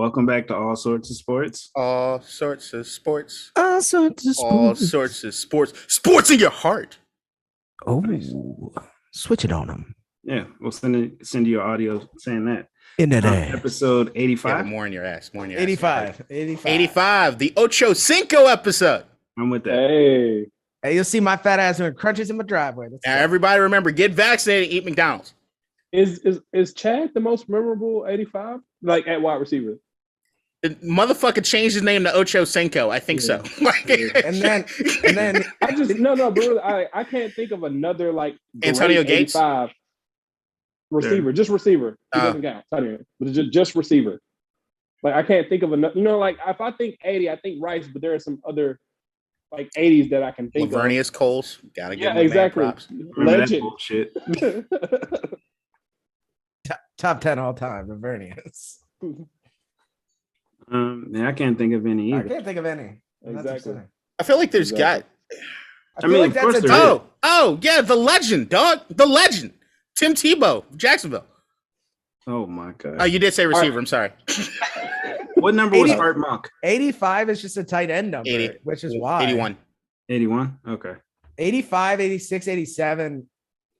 Welcome back to All Sorts of Sports. All sorts of sports. All sorts of All sports. sorts of sports. Sports in your heart. Oh, Nice. switch it on them. Yeah, we'll send you audio saying that. In that ass. Episode Yeah, 85. more in your ass. More in your 85. ass. 85. 85. The Ocho Cinco episode. I'm with that. Hey, Hey, you'll see my fat ass doing crunches in my driveway. Let's Now, go. everybody remember, get vaccinated, eat McDonald's. is Chad the most memorable 85? Like at wide receiver? The motherfucker changed his name to Ocho Cinco. I think so. And then I just no, but really, I can't think of another like Antonio great Gates? 85 receiver, just receiver. He doesn't count. But just receiver. Like I can't think of another. You know, like if I think 80, I think Rice, but there are some other like 80s that I can think Lavernius Coles. Gotta give of. him Yeah, exactly. props. Remember that Legend. bullshit. top 10 all time, Lavernius. Yeah, I can't think of any I either. can't think of any. And that's Exactly. upsetting. I feel like there's Exactly. I I feel mean, like of that's course a there is. Oh, yeah, the legend, dog. The legend. Tim Tebow, Jacksonville. Oh my god. Oh, you did say receiver. I'm sorry. What number was 80 Art Monk? 85 is just a tight end number, 80. which is why 81. 81? Okay. 85, 86, 87,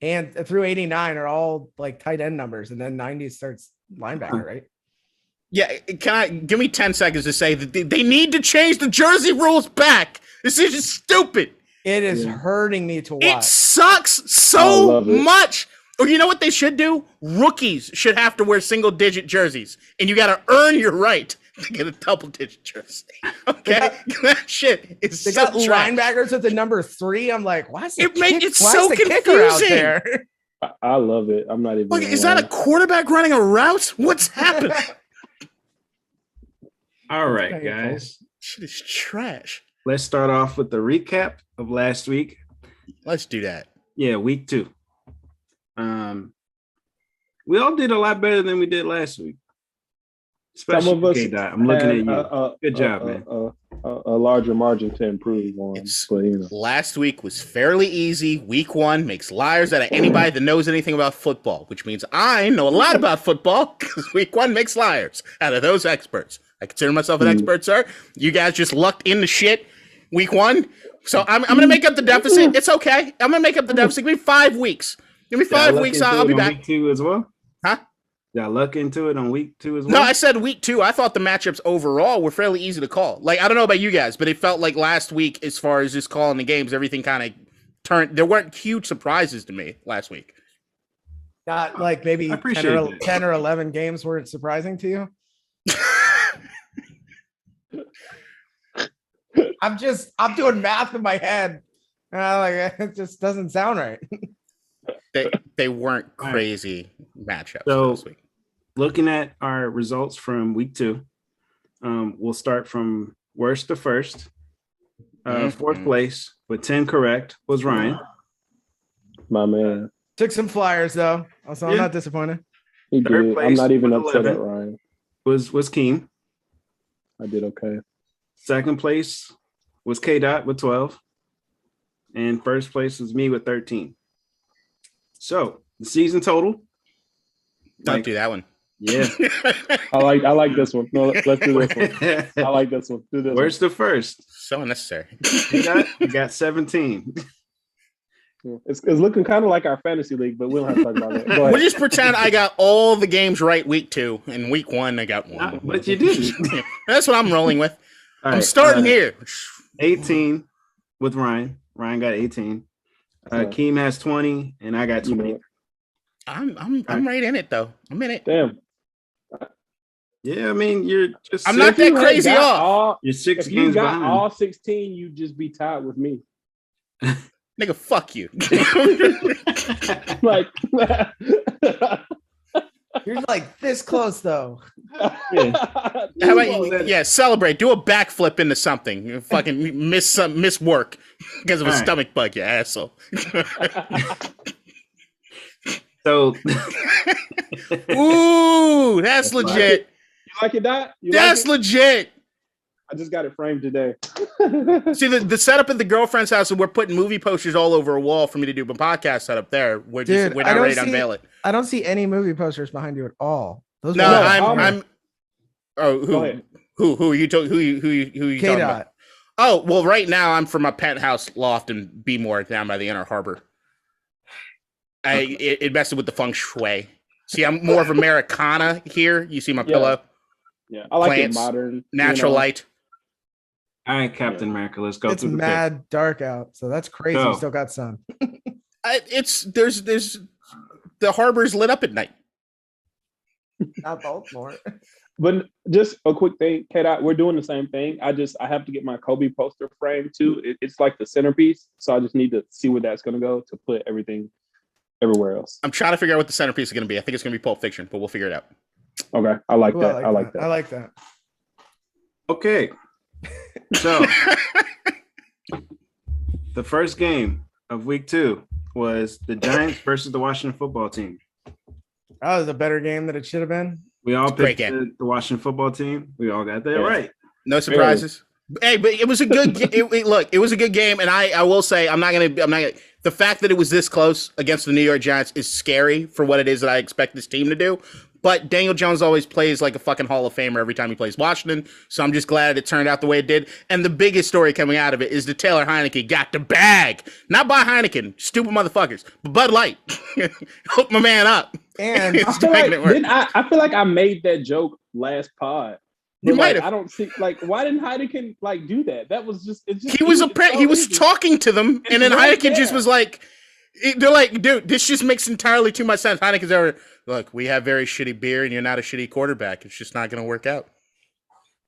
and through 89 are all like tight end numbers, and then 90 starts linebacker, right? Yeah, give me 10 seconds to say that they need to change the jersey rules back. This is just stupid. It is Yeah. hurting me to It watch. sucks I so love it. much. Or you know what they should do? Rookies should have to wear single digit jerseys. And you got to earn your right to get a double digit jersey. Okay? That shit is They so got trash. linebackers with the number 3. I'm like, why is the It's why so is the kicker out confusing. there? I love it. I'm not even. Look, gonna is that a lie. quarterback running a route? What's happening? All right, Painful. guys. Shit is trash. Let's start off with the recap of last week. Let's do that. Yeah, week 2. We all did a lot better than we did last week. Especially Some of us K-Dot. I'm looking at had, you. Good job, man. A larger margin to improve on. It's- But you know, Last week was fairly easy. Week 1 makes liars out of anybody that knows anything about football, which means I know a lot about football because week 1 makes liars out of those experts. I consider myself an expert, sir. You guys just lucked into shit week 1. So I'm going to make up the deficit. It's okay. I'm going to make up the deficit. Give me 5 weeks. Give me 5 Y'all weeks. luck I'll into be it on back. Week 2 as well? Huh? Y'all luck into it on week 2 as well? No, I said week 2. I thought the matchups overall were fairly easy to call. Like, I don't know about you guys, but it felt like last week, as far as just calling the games, everything kind of turned. There weren't huge surprises to me last week. Not like maybe I 10 appreciate or, that. 10 or 11 games weren't surprising to you. I'm doing math in my head. Like it just doesn't sound right. They weren't All right. crazy matchups So- last week. Looking at our results from week 2, we'll start from worst to first. Fourth Mhm. place with 10 correct was Ryan. my man, Took some flyers though, so I'm Yeah. not disappointed. he Third did. I'm place not even with upset 11. at Ryan. Was Keem. I did okay. Second place was K-Dot with 12. And first place was me with 13. So the season total. Don't like- do that one. Yeah. I like this one. No, let's do this one. I like this one. Do this. Where's the first? So unnecessary. You got 17. one. It's looking kind of like our fantasy league, but we don't have to talk about that. Go We'll ahead. just pretend I got all the games right week 2, and week 1 I got one. But you didn't. That's what I'm rolling with. All I'm right, starting here. 18 with Ryan. Ryan got 18. Keem has 20, and I got You know 20. what? I'm right in it though. I'm in it. Damn. Yeah, I mean, you're just I'm six, not that If you had crazy got off. all- you're 6 If you games got behind. all 16, you'd just be tied with me. Nigga, fuck you. Like, You're like this close though. How about you, celebrate. Do a backflip into something. You fucking miss work because of a All right. stomach bug, you asshole. So Ooh, that's That's right. legit. You like it, Dot? You That's like it? legit. I just got it framed today. See, the setup at the girlfriend's house, and we're putting movie posters all over a wall for me to do a podcast setup there. We're Dude, we're I not don't ready to see- unveil it. I don't see any movie posters behind you at all. Those No, were- No, I'm. I'm- I'm Oh, Go ahead. who are you talking? Who you talking about? Oh, well, right now I'm from a penthouse loft in Bmore down by the Inner Harbor. It messed with the feng shui. See, I'm more of Americana here. You see my pillow? Yeah, I like Plants, it modern, natural light. All right, Captain America, let's go It's through the mad dark out, so that's crazy. Go. We still got sun. There's the harbor's lit up at night. Not Baltimore. But just a quick thing, K-Dot, we're doing the same thing. I have to get my Kobe poster frame too. It's like the centerpiece, so I just need to see where that's going to go to put everything everywhere else. I'm trying to figure out what the centerpiece is going to be. I think it's going to be Pulp Fiction, but we'll figure it out. Okay, I like that. I like that. I like that. Okay. So the first game of week 2 was the Giants versus the Washington football team. That was a better game than it should have been. We all picked the Washington football team. We all got that right. No surprises. Hey, but it was a good look, it was a good game, and I will say I'm not gonna the fact that it was this close against the New York Giants is scary for what it is that I expect this team to do. But Daniel Jones always plays like a fucking Hall of Famer every time he plays Washington, so I'm just glad it turned out the way it did. And the biggest story coming out of it is that Taylor Heineke got the bag. Not by Heineken, stupid motherfuckers, but Bud Light. Hook my man up. And I feel like I made that joke last pod. You might have. I don't see why didn't Heineken do that? That was just he was talking to them, and then Heineken just was like, they're like, dude, this just makes entirely too much sense. Heineken's ever look, we have very shitty beer, and you're not a shitty quarterback. It's just not going to work out.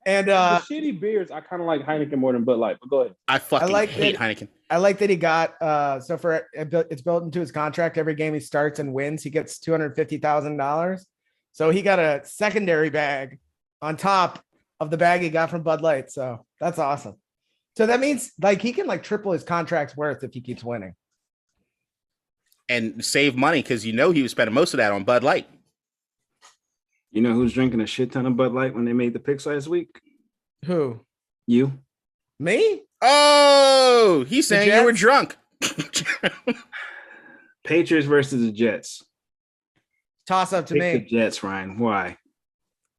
And the shitty beers, I kind of like Heineken more than Bud Light. But go ahead. I hate Heineken. I like that he got so for it's built into his contract. Every game he starts and wins, he gets $250,000. So he got a secondary bag on top of the bag he got from Bud Light. So that's awesome. So that means he can triple his contract's worth if he keeps winning. And save money because he was spending most of that on Bud Light. You know who's drinking a shit ton of Bud Light when they made the picks last week? Who? You. Me? Oh, he's saying you were drunk. Patriots versus the Jets. Toss up to me. The Jets, Ryan. Why?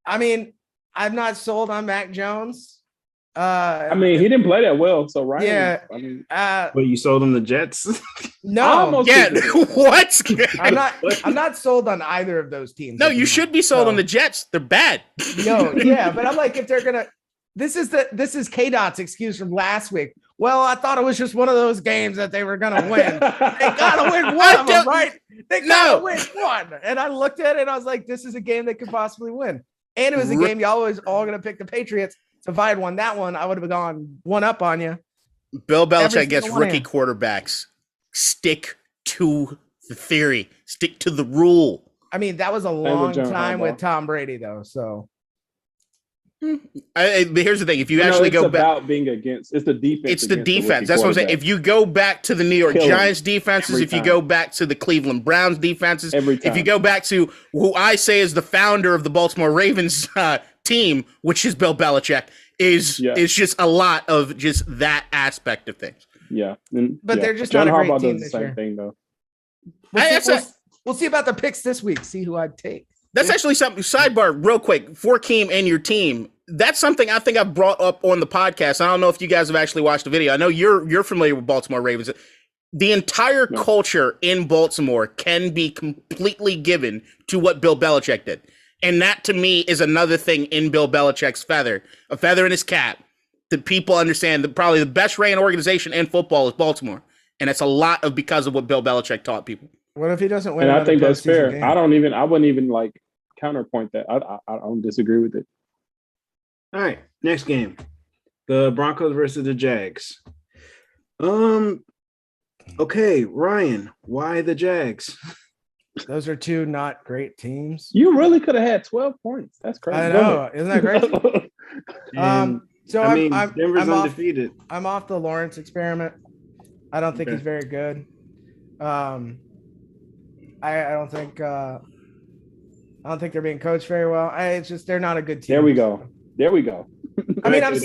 I mean, I'm not sold on Mac Jones. He didn't play that well, so Ryan. Yeah. But you sold him the Jets? No. Yeah. What? I'm not sold on either of those teams. No, you should be sold on the Jets. They're bad. No, yeah, but I'm like, if they're gonna, this is K-Dot's excuse from last week. Well, I thought it was just one of those games that they were gonna win. They gotta win one of them, right? They gotta win one. And I looked at it and I was like, this is a game they could possibly win. And it was a game y'all was all gonna pick the Patriots. So if I had won that one, I would have gone one up on you. Bill Belichick gets rookie quarterbacks. Stick to the theory. Stick to the rule. I mean, that was a long time with Tom Brady, though. So here's the thing: if you actually go back, about being against, it's the defense. It's the defense. That's what I'm saying. If you go back to the New York Giants defenses, if you go back to the Cleveland Browns defenses, if you go back to who I say is the founder of the Baltimore Ravens team, which is Bill Belichick, is just a lot of just that aspect of things. Yeah, but they're just not a great team this year. Thing, though. We'll see about the picks this week. See who I'd take. That's actually something. Sidebar, real quick, for Keem and your team. That's something I think I've brought up on the podcast. I don't know if you guys have actually watched the video. I know you're familiar with Baltimore Ravens. The entire culture in Baltimore can be completely given to what Bill Belichick did. And that, to me, is another thing in Bill Belichick's a feather in his cap, that people understand that probably the best ran organization in football is Baltimore. And it's a lot of because of what Bill Belichick taught people. What if he doesn't win? And I think that's fair. Game? I wouldn't even counterpoint that. I don't disagree with it. All right, next game. The Broncos versus the Jags. Okay, Ryan, why the Jags? Those are two not great teams. You really could have had 12 points. That's crazy. I know. Isn't that crazy? So I'm Denver's undefeated. I'm off the Lawrence experiment. I don't think he's very good. I don't think they're being coached very well. It's just they're not a good team. There we go. I mean, I'm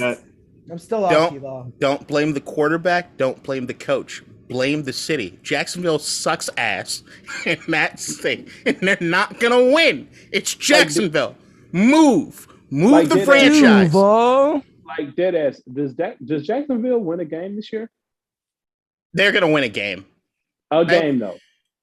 still off T-Law. Don't blame the quarterback. Don't blame the coach. Blame the city. Jacksonville sucks ass in that state, and they're not gonna win. It's Jacksonville. Move. Move Like, the franchise. Duval. Like dead ass. Does Jacksonville win a game this year? They're gonna win a game. Game though.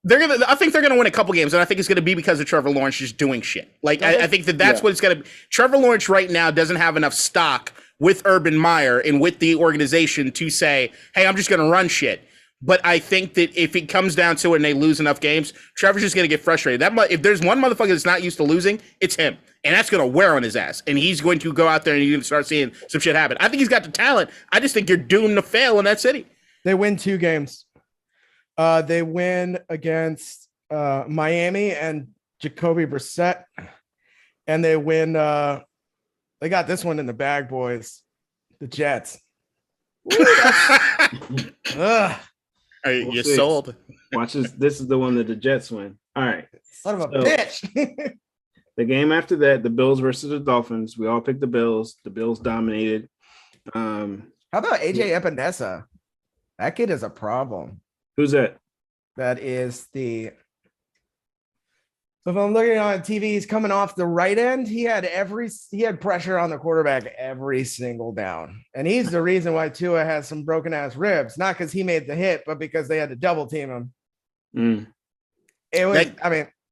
I think they're gonna win a couple games, and I think it's gonna be because of Trevor Lawrence just doing shit. Like I think that's what it's gonna be. Trevor Lawrence right now doesn't have enough stock with Urban Meyer and with the organization to say, "Hey, I'm just gonna run shit." But I think that if it comes down to it and they lose enough games, Trevor's just gonna get frustrated. If there's one motherfucker that's not used to losing, it's him, and that's gonna wear on his ass. And he's going to go out there and you're gonna start seeing some shit happen. I think he's got the talent. I just think you're doomed to fail in that city. They win 2 games. They win against Miami and Jacoby Brissett, and they win. They got this one in the bag, boys. The Jets. You're sold. Watch this. This is the one that the Jets win. All right. Son of a bitch. The game after that, the Bills versus the Dolphins. We all picked the Bills. The Bills dominated. How about AJ Epinesa? That kid is a problem. Who's that? That is the. So if I'm looking on TV, he's coming off the right end. He had pressure on the quarterback every single down, and he's the reason why Tua has some broken ass ribs. Not because he made the hit, but because they had to double team him. It was,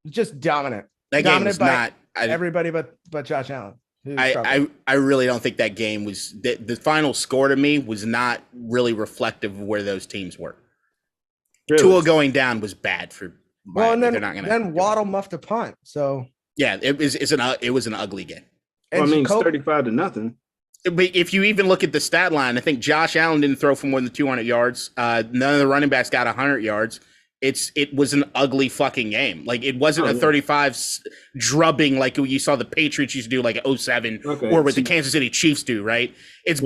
just dominant. That game was not everybody but Josh Allen. I really don't think that game was the final score to me was not really reflective of where those teams were. Really? Tua going down was bad for. Well, and then Waddle muffed a punt. So yeah, it was an ugly game. Well, it's 35-0. But if you even look at the stat line, I think Josh Allen didn't throw for more than 200 yards. None of the running backs got 100 yards. It was an ugly fucking game. Like it wasn't a 35 drubbing like you saw the Patriots used to do like 07 or what the Kansas City Chiefs do, right?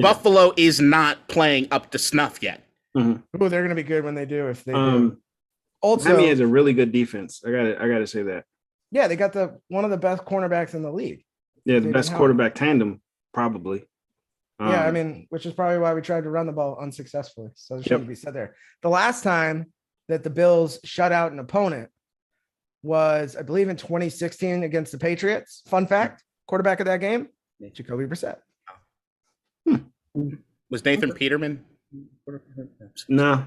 Buffalo is not playing up to snuff yet. Mm-hmm. Oh, they're going to be good when they do if they do. Also, Miami has a really good defense. I gotta say that. Yeah, they got one of the best cornerbacks in the league. Yeah, the best quarterback tandem, probably. Yeah, which is probably why we tried to run the ball unsuccessfully. So it shouldn't be said there. The last time that the Bills shut out an opponent was, I believe, in 2016 against the Patriots. Fun fact: quarterback of that game, Jacoby Brissett. Was Nathan Peterman? No.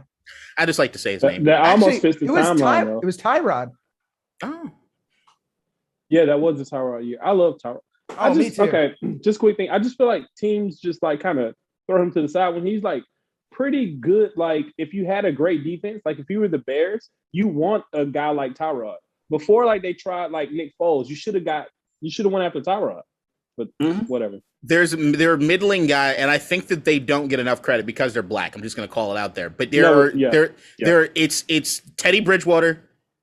I just like to say his name. That almost fits the timeline. It was Tyrod. Oh. Yeah, that was the Tyrod year. I love Tyrod. Me too. Okay, just quick thing. I just feel like teams just like kind of throw him to the side when he's like pretty good. Like if you had a great defense, like if you were the Bears, you want a guy like Tyrod. Before like they tried like Nick Foles, you should have went after Tyrod. But whatever. They're a middling guy, and I think that they don't get enough credit because they're black. I'm just going to call it out there. But it's Teddy Bridgewater,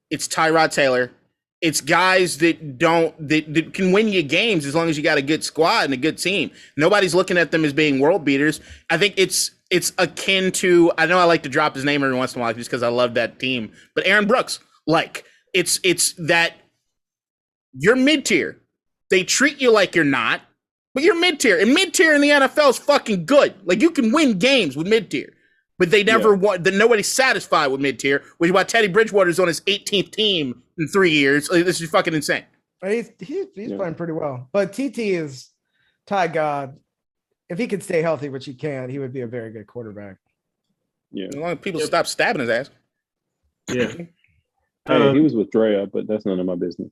it's Tyrod Taylor, it's guys that can win you games as long as you got a good squad and a good team. Nobody's looking at them as being world beaters. I think it's akin to, I know I like to drop his name every once in a while just because I love that team, but Aaron Brooks, like it's that you're mid-tier. They treat you like you're not, but you're mid-tier. And mid-tier in the NFL is fucking good. Like, you can win games with mid-tier. But they never want, nobody's satisfied with mid-tier, which is why Teddy Bridgewater's on his 18th team in 3 years. Like, this is fucking insane. He's playing pretty well. But TT is Ty God. If he could stay healthy, which he can, he would be a very good quarterback. Yeah. As long as people stop stabbing his ass. Yeah. He was with Drea, but that's none of my business.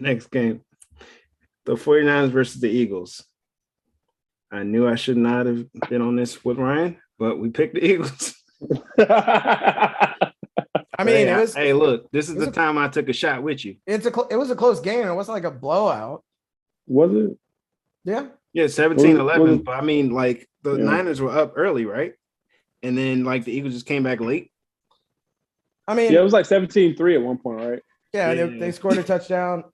Next game, the 49ers versus the Eagles. I knew I should not have been on this with Ryan, but we picked the Eagles. Hey, look, this is the time I took a shot with you. It was a close game. It wasn't like a blowout. Was it? Yeah. Yeah, 17-11. But I mean, like the Niners were up early, right? And then like the Eagles just came back late. I mean, yeah, it was like 17-3 at one point, right? Yeah, they scored a touchdown.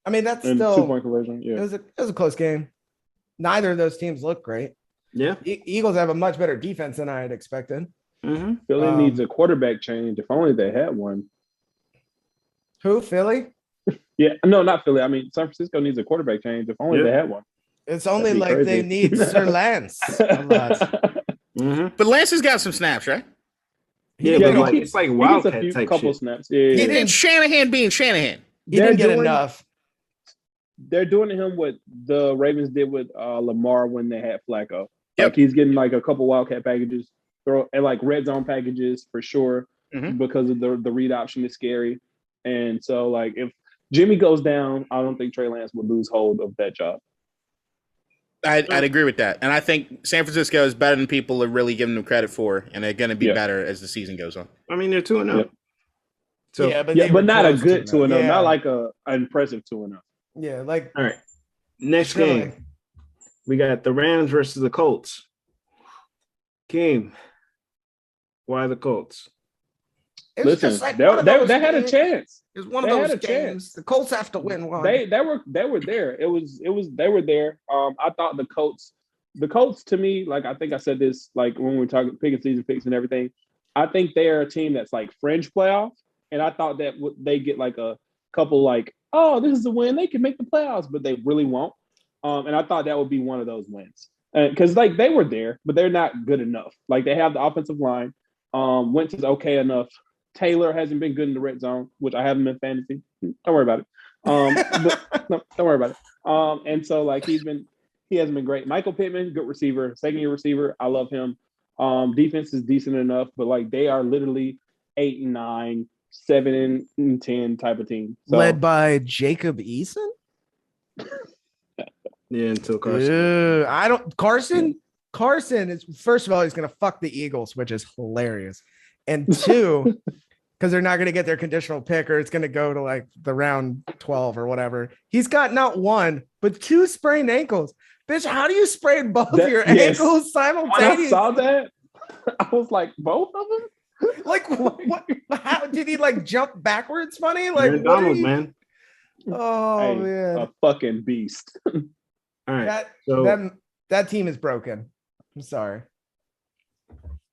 I mean, that's and still 2-point conversion. Yeah, it was a close game. Neither of those teams look great. Yeah, Eagles have a much better defense than I had expected. Mm-hmm. Philly needs a quarterback change. If only they had one. Who? Philly? Yeah, no, not Philly. I mean, San Francisco needs a quarterback change. If only they had one. It's only like crazy. They need Sir Lance a lot. Mm-hmm. But Lance has got some snaps, right? It's like Wildcat type couple shit. Snaps. Yeah. It's Shanahan being Shanahan. He didn't get enough. they're doing to him what the Ravens did with Lamar when they had Flacco. Yep. Like he's getting like a couple wildcat packages, and like red zone packages for sure because of the read option is scary. And so like if Jimmy goes down, I don't think Trey Lance would lose hold of that job. I'd agree with that. And I think San Francisco is better than people are really giving them credit for, and they're going to be better as the season goes on. I mean, they're 2-0. Yep. So but not a good 2-0, not like an impressive 2-0. Yeah, like all right. Next game, we got the Rams versus the Colts. Game. Why the Colts? It was Listen, just like they had a chance. It was one of those games. The Colts have to win one. They were there. They were there. I thought the Colts to me, like I think I said this like when we were talking picking season picks and everything. I think they're a team that's like fringe playoff, and I thought that they get like a couple like, oh, this is a win. They can make the playoffs, but they really won't. And I thought that would be one of those wins because like they were there, but they're not good enough. Like they have the offensive line. Wentz is okay enough. Taylor hasn't been good in the red zone, which I haven't been fantasy. Don't worry about it. But, no, don't worry about it. And so like he hasn't been great. Michael Pittman, good receiver, second-year receiver. I love him. Defense is decent enough, but like they are literally 8-9, 7-10 type of team. So, led by Jacob Eason? Yeah, until Carson. Carson is, first of all, he's gonna fuck the Eagles, which is hilarious. And two, because they're not going to get their conditional pick, or it's going to go to like the round 12 or whatever. He's got not one, but 2 sprained ankles. Bitch, how do you sprain both your ankles simultaneously? When I saw that, I was like, both of them? Like, what? How did he like jump backwards funny? Like, Aaron Donald, man. Oh, man. A fucking beast. All right. That team is broken. I'm sorry.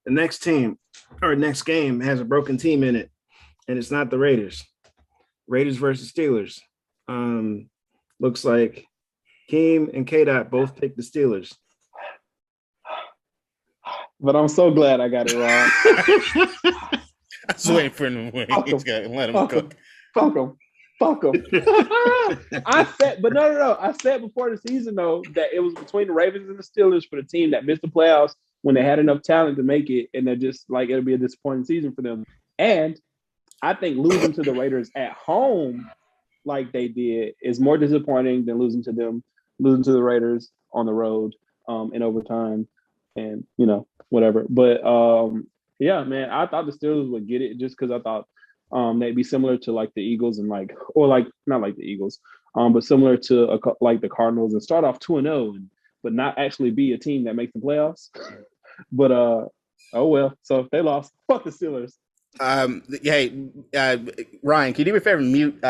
The next game has a broken team in it, and it's not the Raiders. Raiders versus Steelers. Looks like Keem and K-Dot both picked the Steelers. But I'm so glad I got it wrong. I was waiting for him to win. He's got to let him cook. Fuck him. I said, but no. I said before the season, though, that it was between the Ravens and the Steelers for the team that missed the playoffs when they had enough talent to make it, and they're just like, it'll be a disappointing season for them. And I think losing to the Raiders at home like they did is more disappointing than losing to the Raiders on the road in overtime and, whatever. But, yeah, man, I thought the Steelers would get it just because I thought they'd be similar to like the Eagles and like, or like, not like the Eagles, but similar to like the Cardinals and start off 2-0 but not actually be a team that makes the playoffs. But oh well. So if they lost, fuck the Steelers. Hey, Ryan, can you do me a favor and mute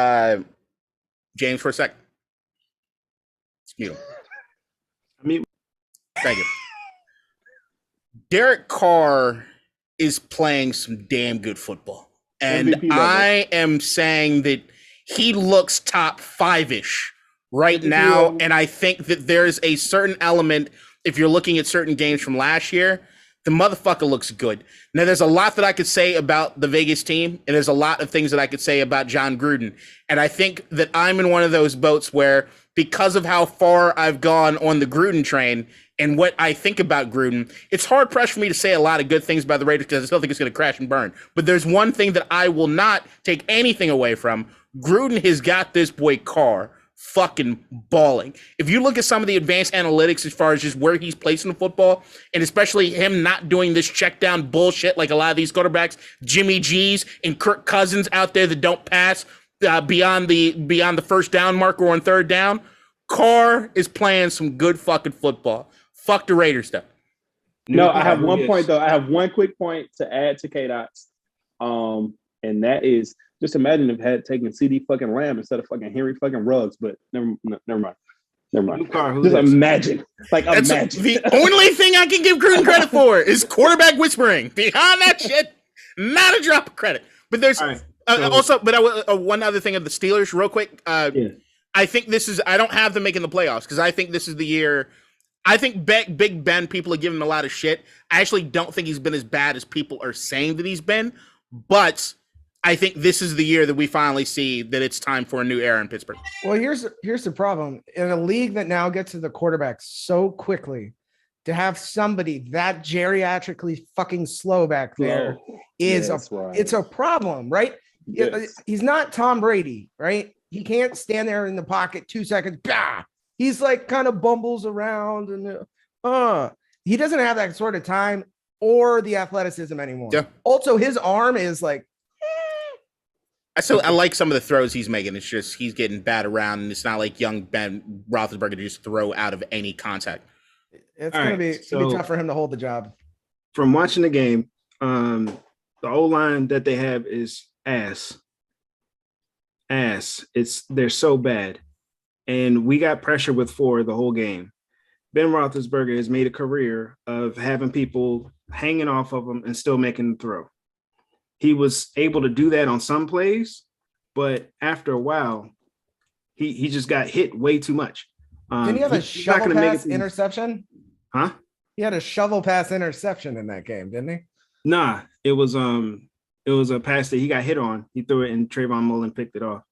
James for a sec? Let's mute him. Thank you. Derek Carr is playing some damn good football. And I am saying that he looks top 5-ish right now. And I think that there's a certain element, if you're looking at certain games from last year, the motherfucker looks good. Now, there's a lot that I could say about the Vegas team, and there's a lot of things that I could say about John Gruden. And I think that I'm in one of those boats where, because of how far I've gone on the Gruden train and what I think about Gruden, it's hard pressed for me to say a lot of good things about the Raiders because I still think it's going to crash and burn. But there's one thing that I will not take anything away from. Gruden has got this boy Carr fucking balling. If you look at some of the advanced analytics as far as just where he's placing the football, and especially him not doing this check down bullshit like a lot of these quarterbacks, Jimmy G's and Kirk Cousins out there that don't pass beyond the first down marker or on third down, Carr is playing some good fucking football. Fuck the Raiders though. No, I have one point though. I have one quick point to add to K-Dot's. And that is, just imagine if had taken CD fucking Lamb instead of fucking Henry fucking Ruggs, but never mind. Just imagine. Imagine. The only thing I can give Gruden credit for is quarterback whispering. Beyond that shit, not a drop of credit. But there's one other thing of the Steelers real quick. I think I don't have them making the playoffs because I think this is the year. I think Big Ben, people are giving him a lot of shit. I actually don't think he's been as bad as people are saying that he's been, but I think this is the year that we finally see that it's time for a new era in Pittsburgh. Well, here's the problem. In a league that now gets to the quarterback so quickly, to have somebody that geriatrically fucking slow back there is it's a problem, right? Yes. He's not Tom Brady, right? He can't stand there in the pocket 2 seconds. Bah! He's like kind of bumbles around and he doesn't have that sort of time or the athleticism anymore. Yeah. Also, his arm is like. So I like some of the throws he's making. It's just he's getting bad around, and it's not like young Ben Roethlisberger to just throw out of any contact. It's going to be tough for him to hold the job. From watching the game, the O-line that they have is ass. They're so bad. And we got pressure with 4 the whole game. Ben Roethlisberger has made a career of having people hanging off of him and still making the throw. He was able to do that on some plays, but after a while, he just got hit way too much. Didn't he have a shovel pass interception? Huh? He had a shovel pass interception in that game, didn't he? Nah, it was a pass that he got hit on. He threw it and Trayvon Mullen picked it off.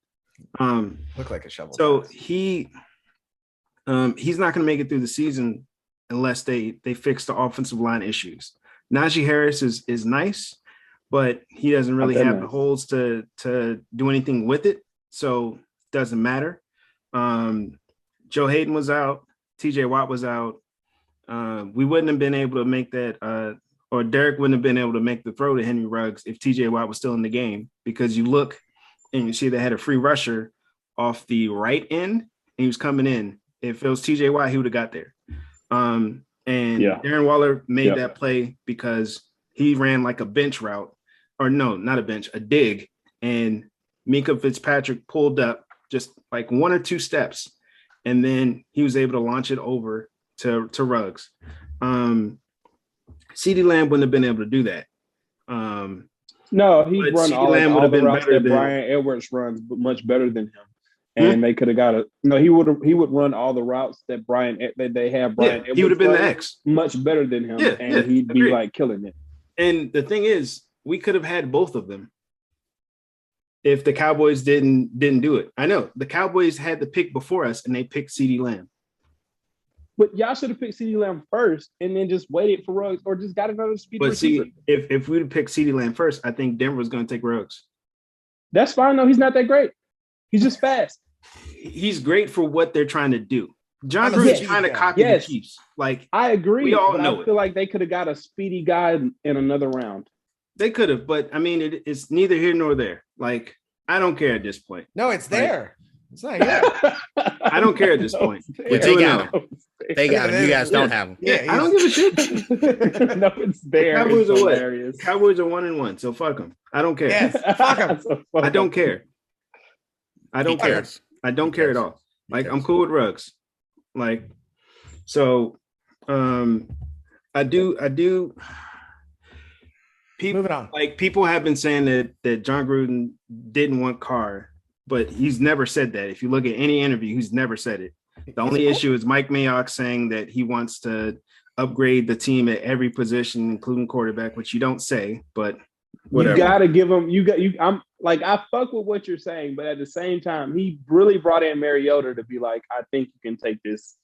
Looked like a shovel. So pass. he's not going to make it through the season unless they fix the offensive line issues. Najee Harris is nice, but he doesn't really have the holes to do anything with it. So it doesn't matter. Joe Hayden was out. TJ Watt was out. We wouldn't have been able to make that, or Derek wouldn't have been able to make the throw to Henry Ruggs if TJ Watt was still in the game, because you look and you see they had a free rusher off the right end and he was coming in. If it was TJ Watt, he would have got there. Darren Waller made that play because he ran like a bench route, or no, not a bench, a dig. And Minkah Fitzpatrick pulled up just like 1 or 2 steps. And then he was able to launch it over to Ruggs. CeeDee Lamb wouldn't have been able to do that. No, he run all the routes that Brian Edwards runs much better than him. And they could have got he would run all the routes that they have Brian Edwards. He would have been the X. Much better than him. He'd be like killing it. And the thing is, we could have had both of them if the Cowboys didn't do it. I know the Cowboys had the pick before us and they picked CeeDee Lamb. But y'all should have picked CeeDee Lamb first and then just waited for Ruggs or just got another speedy receiver. See, if we'd have picked CeeDee Lamb first, I think Denver was going to take Ruggs. That's fine, though. He's not that great. He's just fast. He's great for what they're trying to do. John Gruden's trying to copy the Chiefs. Like, I agree. We all know I feel like they could have got a speedy guy in another round. They could have, but I mean, it's neither here nor there. Like, I don't care at this point. No, it's there. It's not here. I don't care at this point. They got him. They got him. You guys don't have him. Yeah, I don't give a shit. No, it's there. Cowboys are hilarious. Cowboys are 1-1, so fuck them. I don't care. Yes, fuck them. I don't care. I don't care. I don't care at all. Like, I'm cool with Ruggs. Like, so I do. People, moving on. Like, people have been saying that John Gruden didn't want Carr, but he's never said that. If you look at any interview, he's never said it. The only issue is Mike Mayock saying that he wants to upgrade the team at every position, including quarterback, which you don't say, but whatever. You gotta give him. I'm like, I fuck with what you're saying, but at the same time, he really brought in Mariota to be like, I think you can take this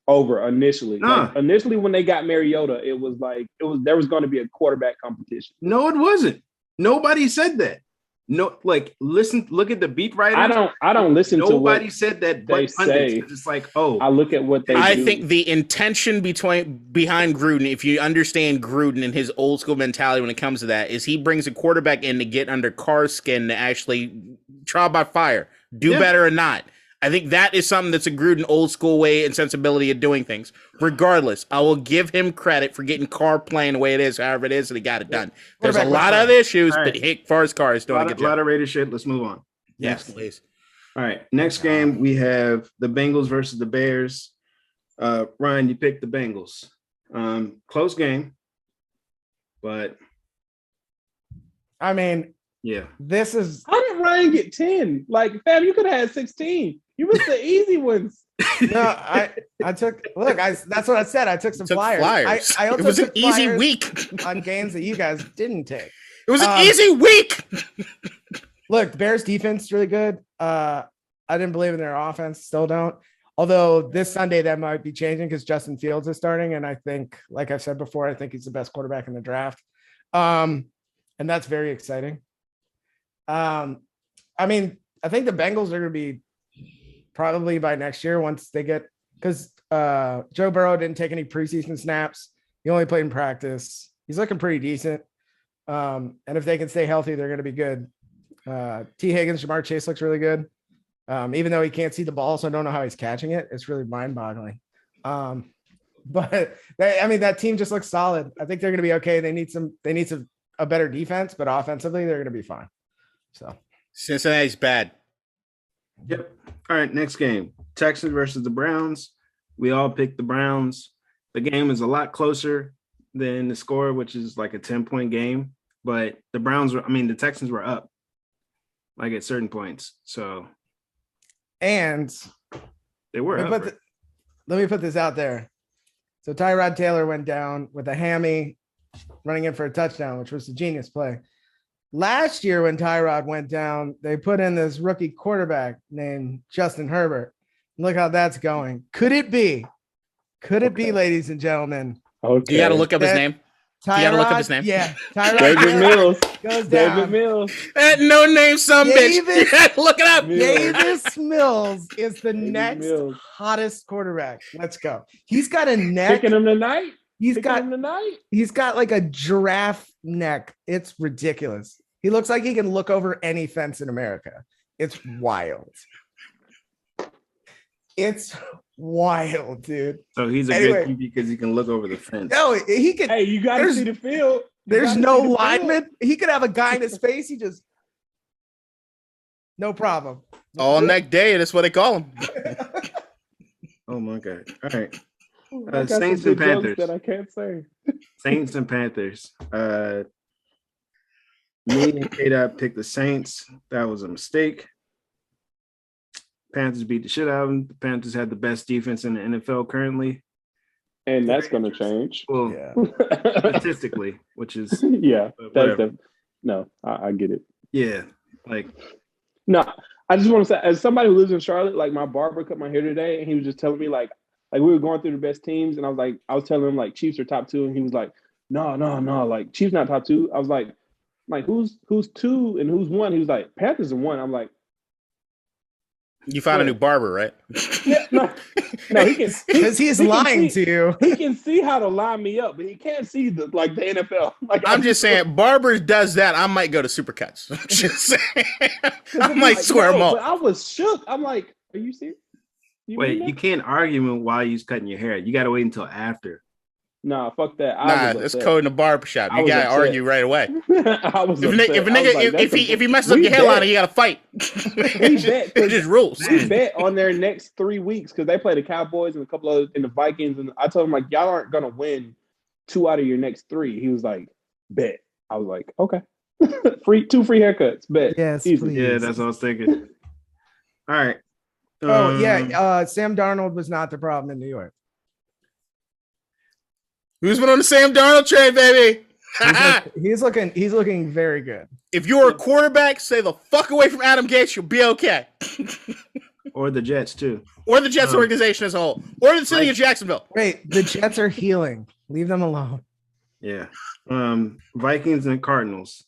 over initially. Like, initially, when they got Mariota, there was going to be a quarterback competition. No, it wasn't. Nobody said that. No, like, look at the beat writers. I don't listen to what nobody said that they say. It's like, I look at what they do. I think the intention behind Gruden, if you understand Gruden and his old school mentality when it comes to that, is he brings a quarterback in to get under Carr's skin to actually trial by fire, do better or not. I think that is something that's a Gruden old school way and sensibility of doing things. Regardless, I will give him credit for getting Carr playing the way it is, however it is, and he got it done. There's a lot of other issues, but far Carr is doing a good job. A lot of Raiders shit. Let's move on. Yes, please. All right. Next game, we have the Bengals versus the Bears. Ryan, you picked the Bengals. Close game, but I mean, yeah. This is how did Ryan get 10? Like, fam, you could have had 16. You missed the easy ones. No, I took that's what I said. I took some flyers. I also it was an easy week on games that you guys didn't take. It was an easy week. Look, the Bears defense is really good. I didn't believe in their offense, still don't. Although this Sunday that might be changing because Justin Fields is starting, and I think, like I've said before, I think he's the best quarterback in the draft, and that's very exciting. I mean, I think the Bengals are going to be probably by next year once they get, because Joe Burrow didn't take any preseason snaps. He only played in practice. He's looking pretty decent, and if they can stay healthy, they're going to be good. T. Higgins, Jamar Chase looks really good. Even though he can't see the ball, so I don't know how he's catching it. It's really mind-boggling. But that team just looks solid. I think they're going to be okay. They need a better defense, but offensively, they're going to be fine. So Cincinnati's bad. Yep. All right, next game. Texans versus the Browns. We all picked the Browns. The game is a lot closer than the score, which is like a 10-point game. But the Texans were up like at certain points. So and they were up. Let me put this out there. So Tyrod Taylor went down with a hammy running in for a touchdown, which was a genius play. Last year when Tyrod went down, they put in this rookie quarterback named Justin Herbert. Look how that's going. Could it be, ladies and gentlemen? Okay. You got to look up his name. Tyrod, you got to look up his name. Yeah. Tyrod David Mills goes down. David Mills. That no name some bitch. You got to look it up. Davis Mills is the next hottest quarterback. Let's go. He's got a neck. Picking him tonight. He's got like a giraffe neck. It's ridiculous. He looks like he can look over any fence in America. It's wild. It's wild, dude. So he's a good QB because he can look over the fence. No, he can. Hey, you got to see the field. There's no lineman. He could have a guy in his face. He just no problem. All neck day. That's what they call him. Oh my God! All right. I got Saints some and good jokes Panthers. that I can't say. Saints and Panthers. Me and K-Dot picked the Saints. That was a mistake. Panthers beat the shit out of them. The Panthers had the best defense in the NFL currently. And that's going to change. Well, statistically, which is I get it. Yeah, no. I just want to say, as somebody who lives in Charlotte, like my barber cut my hair today, and he was just telling me like we were going through the best teams, and I was telling him like Chiefs are top 2, and he was like, no, like Chiefs not top 2. I was like who's 2 and who's 1? He was like Panthers are 1. I'm like, you found a new barber, right? Yeah, no, he can because he's lying to you. He can see how to line me up, but he can't see the NFL. Like I'm just saying, Barber does that. I might go to Supercuts. I'm just saying, I might square them up. But I was shook. I'm like, are you serious? You can't argue while you're cutting your hair. You got to wait until after. Nah, fuck that. It's code in the barbershop. You gotta argue right away. I was if he messes up your hairline, you gotta fight. It just rules. We bet on their next 3 weeks because they play the Cowboys and a couple of in the Vikings, and I told him like, y'all aren't gonna win 2 out of your next 3. He was like, bet. I was like, okay. 2 free haircuts. Bet. Yes, please. Yeah, that's what I was thinking. All right. Sam Darnold was not the problem in New York. Who's been on the Sam Darnold train, baby? He's looking very good. If you're a quarterback, stay the fuck away from Adam Gates. You'll be okay. Or the Jets too. Or the Jets organization as a whole. Or the city of Jacksonville. Wait, the Jets are healing. Leave them alone. Yeah. Vikings and Cardinals.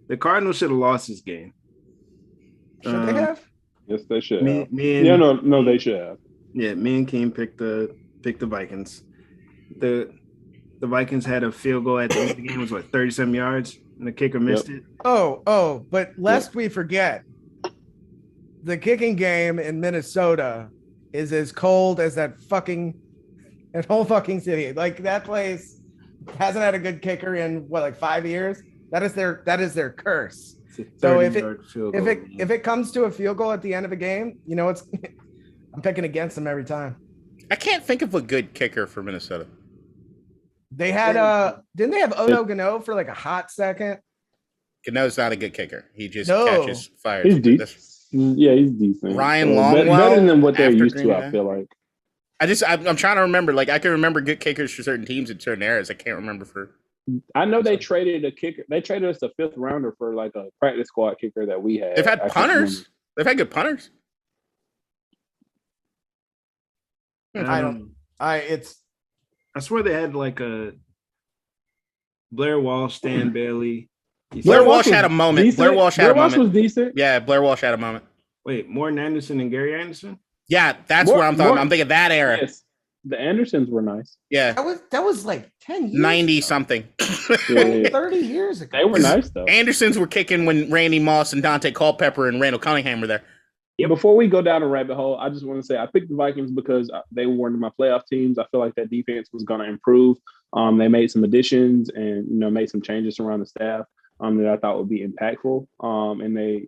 The Cardinals should have lost this game. Should they have? Yes, they should. No, they should have. Yeah, me and Keem picked the Vikings. The Vikings had a field goal at the end of the game. It was 37 yards, and the kicker missed it. But lest we forget, the kicking game in Minnesota is as cold as that whole fucking city. Like that place hasn't had a good kicker in 5 years. That is their curse. So if it comes to a field goal at the end of a game, I'm picking against them every time. I can't think of a good kicker for Minnesota. They had didn't they have Odo Gano for a hot second? Gano's not a good kicker. He just catches fire. He's decent. Yeah, he's decent. Ryan Longwell, better than what they're used to. I feel like. I'm trying to remember. I can remember good kickers for certain teams in certain eras. I can't remember for I know they traded a kicker. They traded us a 5th rounder for like a practice squad kicker that we had. They've had punters. They've had good punters. I swear they had like a Blair Walsh, Stan Bailey. Blair Walsh had a moment. Decent. Blair Walsh was decent. Yeah, Blair Walsh had a moment. Wait, Morton Anderson and Gary Anderson? Yeah, that's where I'm talking. I'm thinking that era. Yes. The Andersons were nice. Yeah. That was like 10 years 90 ago. something. 30 years ago. They were nice though. Andersons were kicking when Randy Moss and Dante Culpepper and Randall Cunningham were there. Yeah, before we go down a rabbit hole, I just want to say I picked the Vikings because they were one of my playoff teams. I feel like that defense was going to improve. They made some additions and made some changes around the staff that I thought would be impactful. And they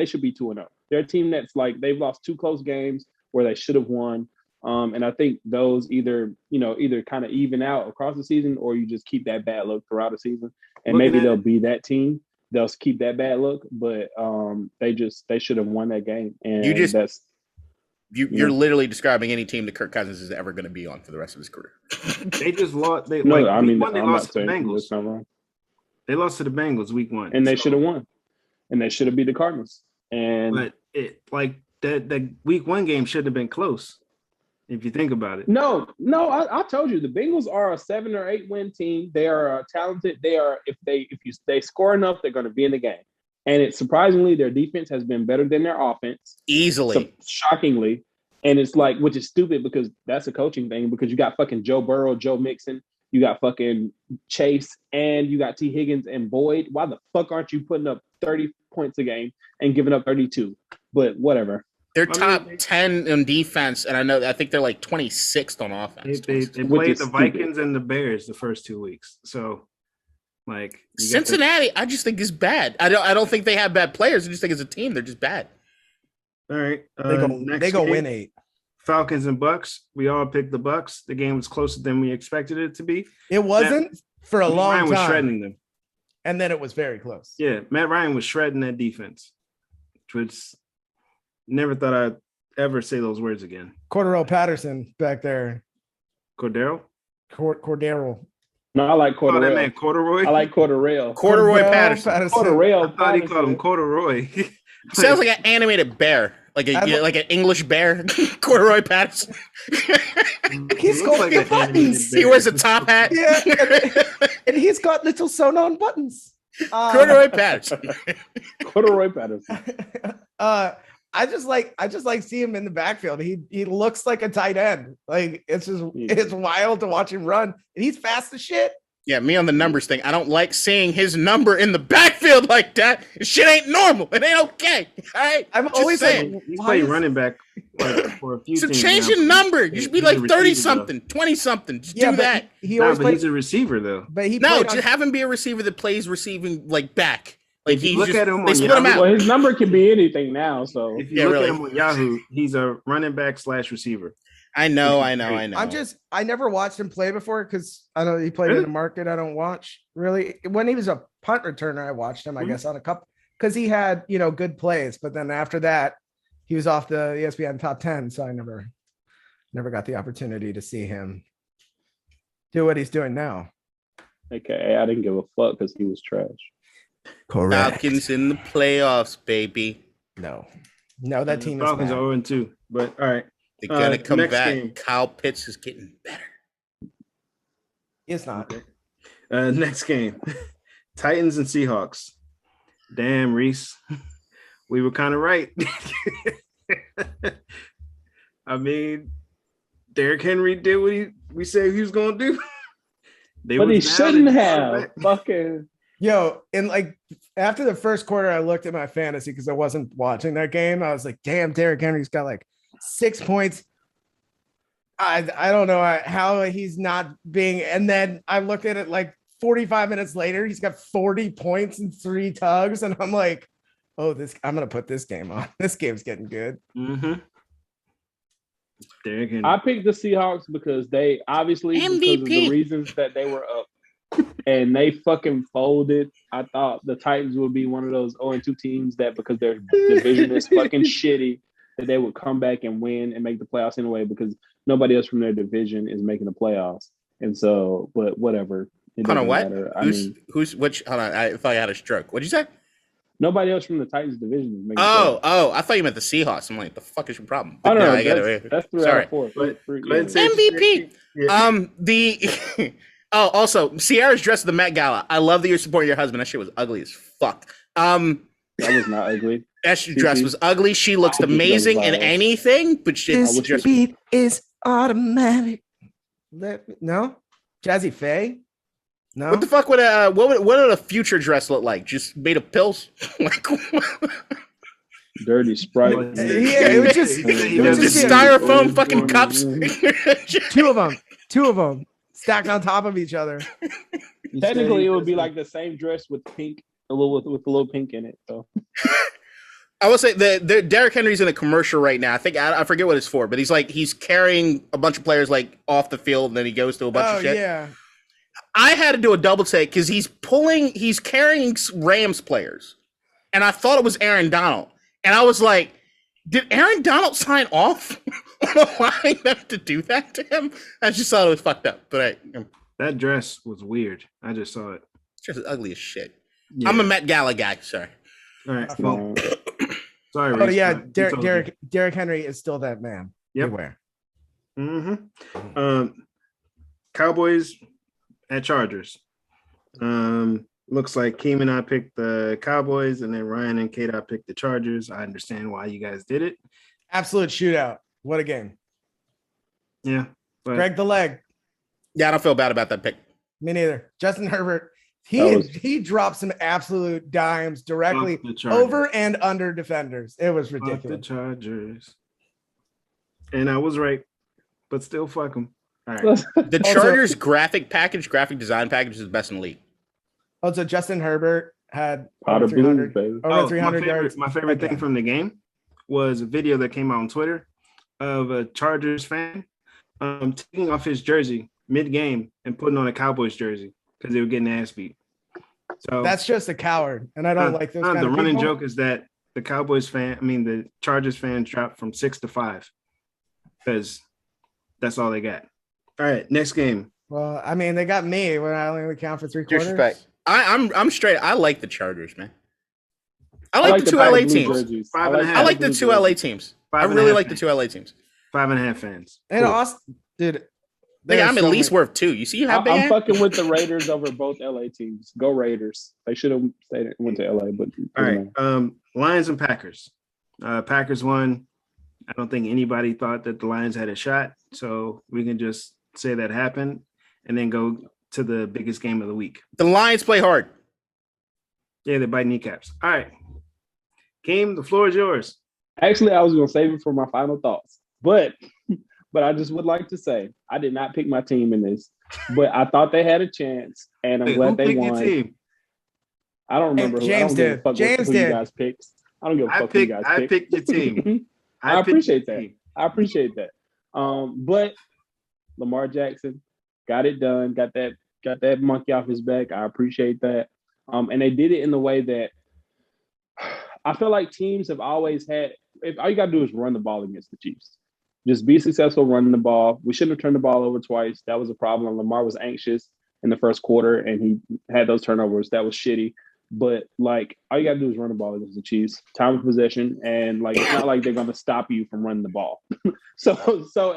should be 2-0. They're a team that's like they've lost 2 close games where they should have won. And I think those either kind of even out across the season or you just keep that bad look throughout the season. And maybe they'll be that team. They'll keep that bad look, but they should have won that game. And you're literally describing any team that Kirk Cousins is ever going to be on for the rest of his career. They just lost. They lost to the Bengals. They lost to the Bengals week 1, and they should have won, and they should have beat the Cardinals. But that week 1 game should have been close. If you think about it. No, I told you the Bengals are a 7 or 8 win team. They are talented. They are if they score enough, they're going to be in the game. And it's surprisingly their defense has been better than their offense. Easily. Shockingly. And it's like, which is stupid because that's a coaching thing because you got fucking Joe Burrow, Joe Mixon, you got fucking Chase, and you got T. Higgins and Boyd. Why the fuck aren't you putting up 30 points a game and giving up 32? But whatever. They're top 10 in defense, and I think they're like 26th on offense. They played the Vikings and the Bears the first 2 weeks. So, like Cincinnati, I just think is bad. I don't think they have bad players. I just think as a team, they're just bad. All right, they go win 8. Falcons and Bucks. We all picked the Bucks. The game was closer than we expected it to be. It wasn't for a long time. Matt Ryan was shredding them, and then it was very close. Yeah, Matt Ryan was shredding that defense, which. Never thought I'd ever say those words again. Cordero Patterson back there. Cordero? Cordero. No, I like Cordero. Oh, that man Corduroy? I like Corduroy. Corduroy Patterson. Corduroy. I thought he called him Corduroy. Sounds like an animated bear. Like an English bear. Corduroy Patterson. He's got like buttons. He wears a top hat. Yeah. And he's got little sewn-on buttons. Corduroy Patterson. Corduroy Patterson. I just like see him in the backfield. He looks like a tight end. Like it's wild to watch him run. And he's fast as shit. Yeah, me on the numbers thing. I don't like seeing his number in the backfield like that. Shit ain't normal. It ain't okay. All right. I'm always saying he's playing running back for a few so teams. So change your number. You should be like 30-something, 20-something. Just do that. But he's a receiver though. But just have him be a receiver that plays receiving like back. Like if you look at him they split him out. Well, his number can be anything now. So if you look at him on Yahoo, he's a running back / receiver. I know. I never watched him play before because I know he played in a market I don't watch really. When he was a punt returner, I watched him, I guess, on a couple because he had good plays. But then after that, he was off the ESPN top 10, so I never got the opportunity to see him do what he's doing now. Okay, I didn't give a fuck because he was trash. Correct. Falcons in the playoffs, baby. No, that team is Falcons are 0-2. But all right. They're going to come back. Game. Kyle Pitts is getting better. It's not. Okay. Next game. Titans and Seahawks. Damn, Reese. We were kind of right. I mean, Derrick Henry did what we said he was going to do. But he shouldn't have. Fucking. Yo, and like after the first quarter, I looked at my fantasy because I wasn't watching that game. I was like, damn, Derrick Henry's got like 6 points. I don't know how he's not being. And then I looked at it like 45 minutes later, he's got 40 points and 3 tugs. And I'm like, I'm going to put this game on. This game's getting good. Mm-hmm. Derrick Henry. I picked the Seahawks because they obviously, MVP. because of the reasons that they were up and they fucking folded. I thought the Titans would be one of those 0-2 teams that because their division is fucking shitty, that they would come back and win and make the playoffs anyway because nobody else from their division is making the playoffs. And so, but whatever. It Hold on, doesn't what? matter. Who's which? Hold on, I thought I had a stroke. What'd you say? Nobody else from the Titans division is making Oh, I thought you meant the Seahawks. I'm like, the fuck is your problem? I But don't know. I get it. That's 3 out Sorry. of 4. Go ahead Yeah. and say MVP. Yeah. The also Sierra's dressed at the Met Gala. I love that you're supporting your husband. That shit was ugly as fuck. That was not ugly. That dress was ugly. She looks amazing in anything, but This beat is automatic. No, Jazzy Faye. No. What the fuck would what would a future dress look like? Just made of pills? Like Dirty Sprite. Yeah, it would just styrofoam fucking cups. Two of them stacked on top of each other. Technically, it would be like the same dress with pink, with a little pink in it. So I will say the Derrick Henry's in a commercial right now. I forget what it's for, but he's carrying a bunch of players like off the field, and then he goes to a bunch of shit. Yeah. I had to do a double take because he's carrying Rams players, and I thought it was Aaron Donald, and I was like, did Aaron Donald sign off on allowing them to do that to him? I just thought it was fucked up, but that dress was weird. I just saw it. It's just ugly as shit. Yeah. I'm a Met Gala guy. Sorry. All right. Well, sorry. Oh Reese, yeah, but Derrick Henry is still that man. Yep. Beware. Mm-hmm. Cowboys at Chargers. Looks like Keem and I picked the Cowboys, and then Ryan and Kate I picked the Chargers. I understand why you guys did it. Absolute shootout. What a game. Yeah. But Greg the leg. Yeah, I don't feel bad about that pick. Me neither. Justin Herbert. He dropped some absolute dimes directly over and under defenders. It was ridiculous. The Chargers. And I was right, but still fuck them. All right. The Chargers graphic design package is the best in the league. Also, Justin Herbert had over 300 300 yards. My favorite thing from the game was a video that came out on Twitter of a Chargers fan taking off his jersey mid-game and putting on a Cowboys jersey because they were getting ass beat. So that's just a coward, and I don't like those. The running joke is that the the Chargers fans dropped from 6 to 5 because that's all they got. All right, next game. Well, I mean, they got me when I only count for 3 quarters. Disrespect. I'm straight. I like the Chargers, man. I like the two LA teams. I like the two LA teams. I really like the two LA teams. 5.5 fans. And Austin, dude. I'm at least worth 2. You see how big I'm fucking with the Raiders over both LA teams. Go Raiders. They should have went to LA, but all right. Lions and Packers. Packers won. I don't think anybody thought that the Lions had a shot, so we can just say that happened and then go to the biggest game of the week. The Lions play hard. Yeah, they bite kneecaps. All right. Keem, the floor is yours. Actually, I was going to save it for my final thoughts, but I just would like to say I did not pick my team in this, but I thought they had a chance, and I'm glad they won. Your team? I don't remember who. James did. James did. You guys picked. I don't give a fuck who you guys picked. I picked your team. I appreciate that. I appreciate that. But Lamar Jackson got it done. Got that monkey off his back. I appreciate that. And they did it in the way that I feel like teams have always had. If all you got to do is run the ball against the Chiefs, just be successful running the ball. We shouldn't have turned the ball over twice. That was a problem. Lamar was anxious in the first quarter, and he had those turnovers. That was shitty. But like, all you got to do is run the ball against the Chiefs. Time of possession, and like, it's not like they're going to stop you from running the ball. So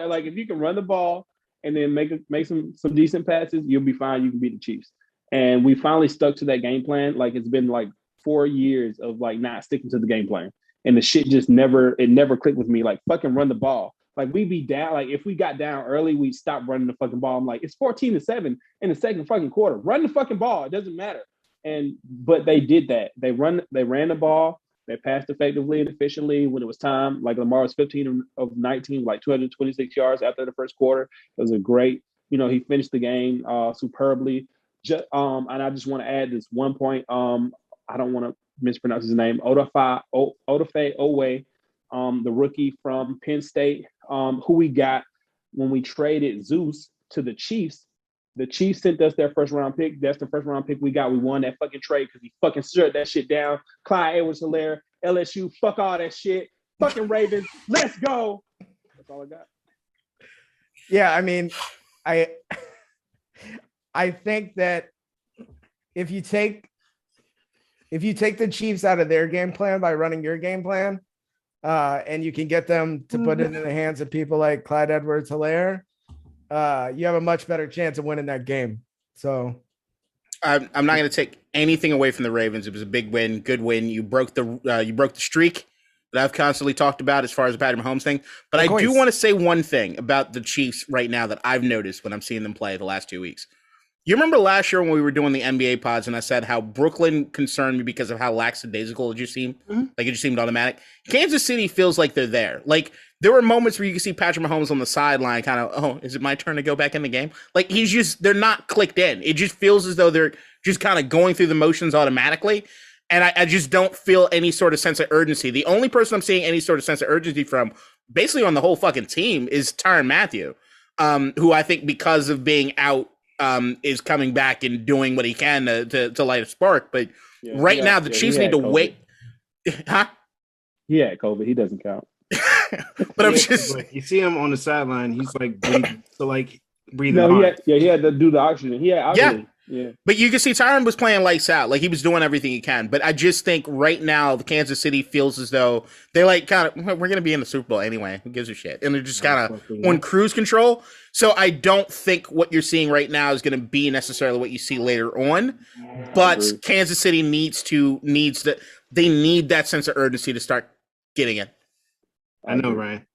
like, if you can run the ball and then make some decent passes, you'll be fine. You can beat the Chiefs. And we finally stuck to that game plan. Like, it's been like 4 years of like not sticking to the game plan, and the shit just never clicked with me. Like, fucking run the ball. Like, we'd be down. Like, if we got down early, we'd stop running the fucking ball. I'm like, it's 14-7 in the second fucking quarter. Run the fucking ball. It doesn't matter. But they did that. They ran the ball. They passed effectively and efficiently when it was time. Like, Lamar was 15 of 19, like 226 yards after the first quarter. It was a great, he finished the game superbly. And I just want to add this one point. I don't want to mispronounce his name. Odafe Owe, the rookie from Penn State, who we got when we traded Zeus to the Chiefs. The Chiefs sent us their first round pick. That's the first round pick we got. We won that fucking trade because he fucking shut that shit down. Clyde Edwards-Helaire, LSU, fuck all that shit. Fucking Ravens, let's go. That's all I got. Yeah, I mean, I think that if you take the Chiefs out of their game plan by running your game plan, and you can get them to put it in the hands of people like Clyde Edwards-Helaire, you have a much better chance of winning that game. So I'm not going to take anything away from the Ravens. It was a big win, good win. You broke the streak that I've constantly talked about as far as the Patrick Mahomes thing. But I do want to say one thing about the Chiefs right now that I've noticed when I'm seeing them play the last 2 weeks. You remember last year when we were doing the NBA pods and I said how Brooklyn concerned me because of how lackadaisical it just seemed? Mm-hmm. Like it just seemed automatic. Kansas City feels like they're there. Like there were moments where you could see Patrick Mahomes on the sideline kind of, oh, is it my turn to go back in the game? Like they're not clicked in. It just feels as though they're just kind of going through the motions automatically. And I just don't feel any sort of sense of urgency. The only person I'm seeing any sort of sense of urgency from basically on the whole fucking team is Tyrann Mathieu, who I think because of being out, is coming back and doing what he can to light a spark. But now the Chiefs need to wait. Huh? He had COVID. He doesn't count. But I'm just like, you see him on the sideline. He's like breathing. No, he had to do the oxygen. He had oxygen. Yeah. But you can see Tyrann was playing lights out. Like he was doing everything he can. But I just think right now the Kansas City feels as though they like kind of, we're going to be in the Super Bowl anyway. Who gives a shit? And they're just kind of on cruise control. So I don't think what you're seeing right now is going to be necessarily what you see later on. But Kansas City needs that sense of urgency to start getting it. I know, Ryan.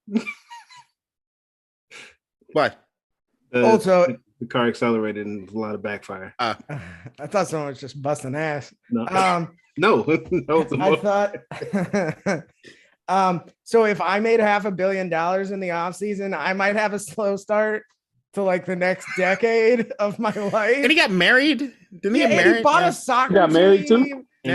What? Also, the car accelerated and a lot of backfire. I thought someone was just busting ass. No, no. I thought. So if I made $500 million in the offseason, I might have a slow start to like the next decade of my life. And he got married. Didn't he get married? He bought a soccer got married team. too. He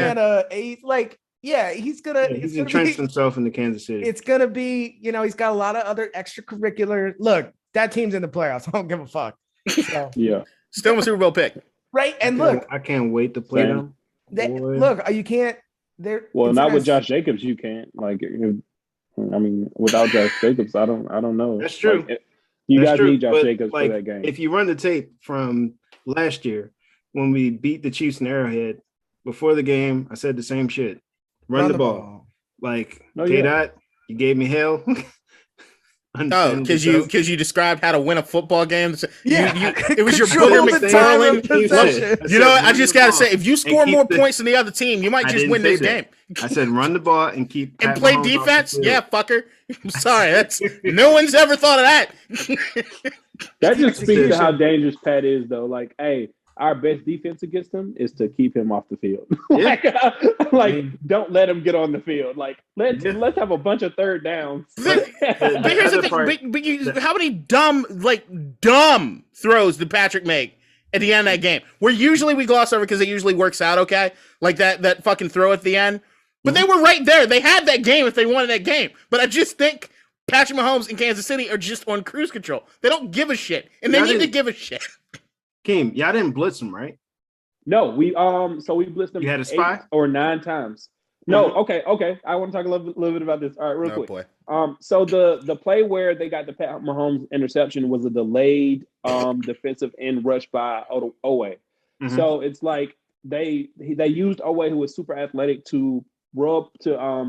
had he's gonna. He's entrenched himself into Kansas City. It's gonna be, he's got a lot of other extracurricular. Look, that team's in the playoffs. I don't give a fuck. So. Yeah, still a Super Bowl pick, right? And look, I can't wait to play them. Look, you can't. Not with Josh Jacobs. You can't. Like, without Josh Jacobs, I don't know. That's true. Like, you guys need Josh Jacobs for that game. If you run the tape from last year when we beat the Chiefs in Arrowhead, before the game, I said the same shit. Run the ball. Like, K-Dot, you gave me hell. Oh, because you described how to win a football game. Yeah, it was your Booger McFarland. You know what? I just gotta say, if you score more points than the other team, you might just win this game. I said run the ball and keep and play defense. Yeah, fucker. I'm sorry, that's no one's ever thought of that. That just speaks to how dangerous Pat is, though. Like, hey, our best defense against him is to keep him off the field. Don't let him get on the field. Like, let's have a bunch of third downs. But here's the thing. How many dumb throws did Patrick make at the end of that game? Where usually we gloss over because it usually works out okay. Like that fucking throw at the end. But they were right there. They had that game if they wanted that game. But I just think Patrick Mahomes in Kansas City are just on cruise control. They don't give a shit. And they need to give a shit. Keem, y'all didn't blitz him, right? No, we blitzed him. You had a spy 8 or 9 times. No, okay. I want to talk a little bit about this. All right, real quick. Boy. So the play where they got the Pat Mahomes interception was a delayed defensive end rush by Owe. Mm-hmm. So it's like they used Owe, who was super athletic, to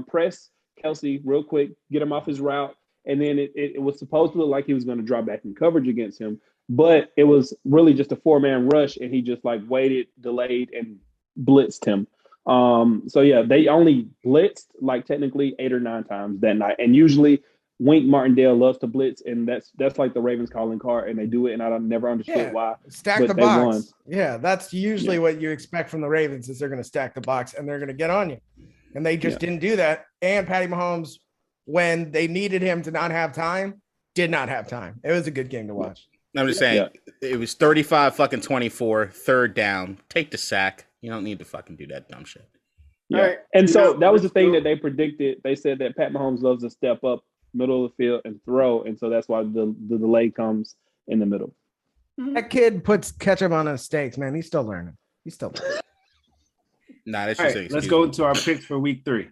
press Kelsey real quick, get him off his route, and then it was supposed to look like he was going to drop back in coverage against him. But it was really just a 4-man rush, and he just waited, delayed, and blitzed him. They only blitzed technically 8 or 9 times that night. And usually Wink Martindale loves to blitz, and that's like the Ravens calling card, and they do it, and I never understood why. Stack the box. Won. Yeah, that's usually what you expect from the Ravens is they're going to stack the box and they're going to get on you. And they just didn't do that. And Patty Mahomes, when they needed him to not have time, did not have time. It was a good game to watch. I'm just saying, It was 35-24, third down. Take the sack. You don't need to fucking do that dumb shit. Yeah. All right. And so that was the thing that they predicted. They said that Pat Mahomes loves to step up middle of the field and throw. And so that's why the delay comes in the middle. That kid puts ketchup on his steaks, man. He's still learning. Nah, that's just let's go to our picks for week 3.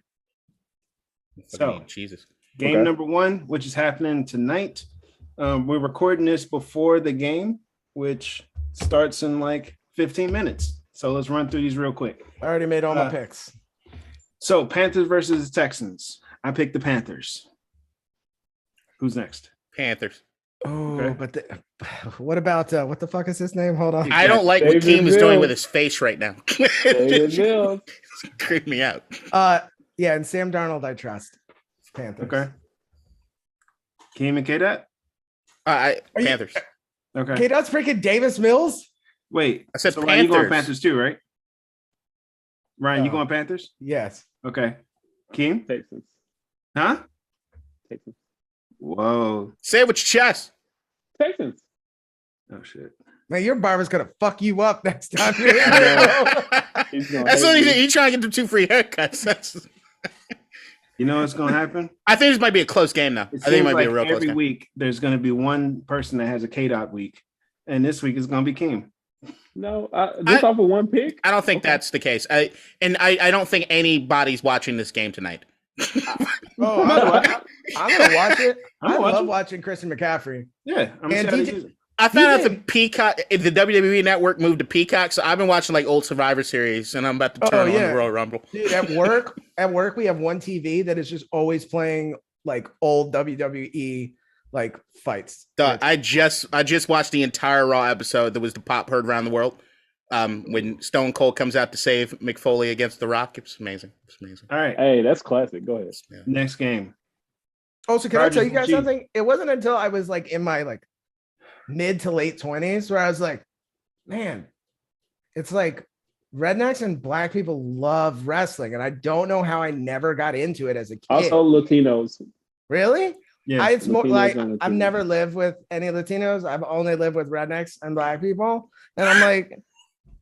So, Jesus. Game number 1, which is happening tonight. We're recording this before the game, which starts in like 15 minutes. So let's run through these real quick. I already made all my picks. So Panthers versus Texans. I picked the Panthers. Who's next? Panthers. Oh, Okay. but what about what the fuck is his name? Hold on. I don't like what David Keem is doing Mills. with his face right now. David Mills. Creep me out. Yeah, and Sam Darnold, I trust. Panthers. Okay. Keem and K-Dot? Panthers. Okay. Okay, that's freaking Davis Mills. Wait. I said so Ryan, you going Panthers. Panthers too, right? Ryan, you No. going Panthers? Yes. Okay. Keem? Texans. Huh? Texans. Whoa. Say it with your chest. Texans. Oh shit. Man, your barber's gonna fuck you up next time. He's gonna That's hate what me. he's trying to get them 2 free haircuts. You know what's gonna happen? I think this might be a close game now. I think it might be a real close every game. week there's gonna be one person that has a K-Dot week. And this week is gonna be Keem. No, just off of one pick. I don't think that's the case. I don't think anybody's watching this game tonight. Oh, I'm gonna watch it. I I'm love watching. watching Christian McCaffrey. Yeah. I'm And excited. DJ I found out DJ the Peacock, the WWE Network moved to Peacock, so I've been watching like old Survivor Series, and I'm about to turn on the Royal Rumble. Dude, at work we have one TV that is just always playing like old WWE like fights. Duh, I just watched the entire Raw episode that was the pop heard around the world. When Stone Cold comes out to save Mick Foley against The Rock, it was amazing. It was amazing. All right. Hey, that's classic. Go ahead. Yeah. Next game. Oh, so can I tell you Chargers guys and Chiefs. something? It wasn't until I was like in my like mid to late 20s where I was like, man, it's like rednecks and black people love wrestling. And I don't know how I never got into it as a kid. Also, Latinos. Really? Yeah. It's more Latinos like and I've Latinos. never lived with any Latinos. I've only lived with rednecks and black people. And I'm like,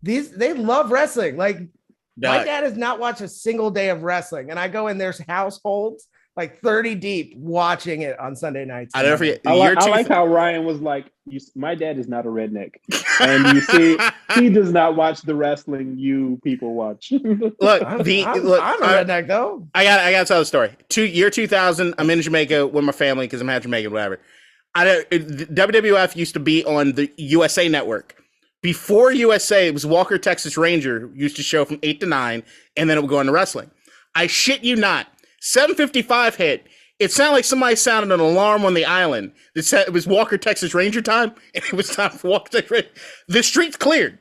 they love wrestling. Like my Duh, dad has not watched a single day of wrestling. And I go in their households like 30 deep watching it on Sunday nights. I never forget. I like how Ryan was like, my dad is not a redneck. And you see, he does not watch the wrestling you people watch. Look, I'm a redneck though. I got to tell the story. Year 2000, I'm in Jamaica with my family because I'm half Jamaican, whatever. WWF used to be on the USA Network. Before USA, it was Walker, Texas Ranger, used to show from 8 to 9, and then it would go into wrestling. I shit you not. 7:55 hit. It sounded like somebody sounded an alarm on the island. It said it was Walker, Texas Ranger time, and it was time for Walker, Texas Ranger. The streets cleared.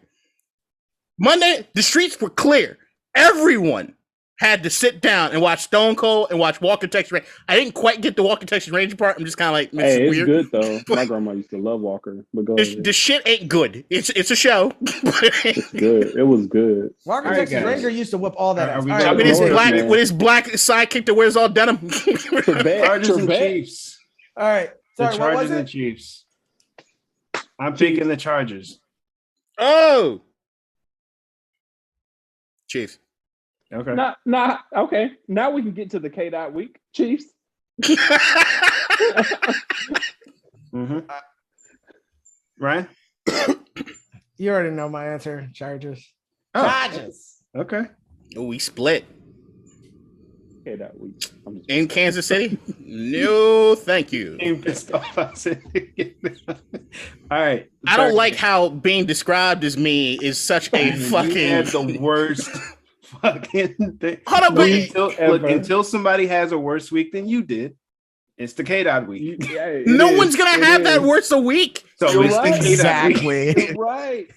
Monday, the streets were clear. Everyone had to sit down and watch Stone Cold and watch Walker, Texas Ranger. I didn't quite get the Walker, Texas Ranger part. I'm just kind of like, Hey, it's weird. good though. My grandma used to love Walker. But go ahead. The shit ain't good. It's a show. It's good. It was good. Walker All right, Texas guys. Ranger used to whip all that Are ass. we All going right, with his Lord, black man. with his black sidekick that wears all denim. Trebek. Chargers and Trebek. Chiefs. all right. The Sorry, what was Chargers and it? Chiefs. I'm picking the Chargers. Oh, Chiefs. Okay. Okay. Now we can get to the K-Dot week. Chiefs. Mm-hmm. Ryan? You already know my answer. Chargers. Oh, Chargers. okay. Oh, we split K-Dot week. I'm just in Kansas City. No, thank you. Being pissed off. All right. I don't like how being described as me is such a You had fucking. the worst fucking thing. Hold on, wait. Until somebody has a worse week than you did, it's the K-Dot week. Yeah, it No is. one's gonna It have is. that worse a week. So You're it's right. the K-Dot week. Exactly. You're right.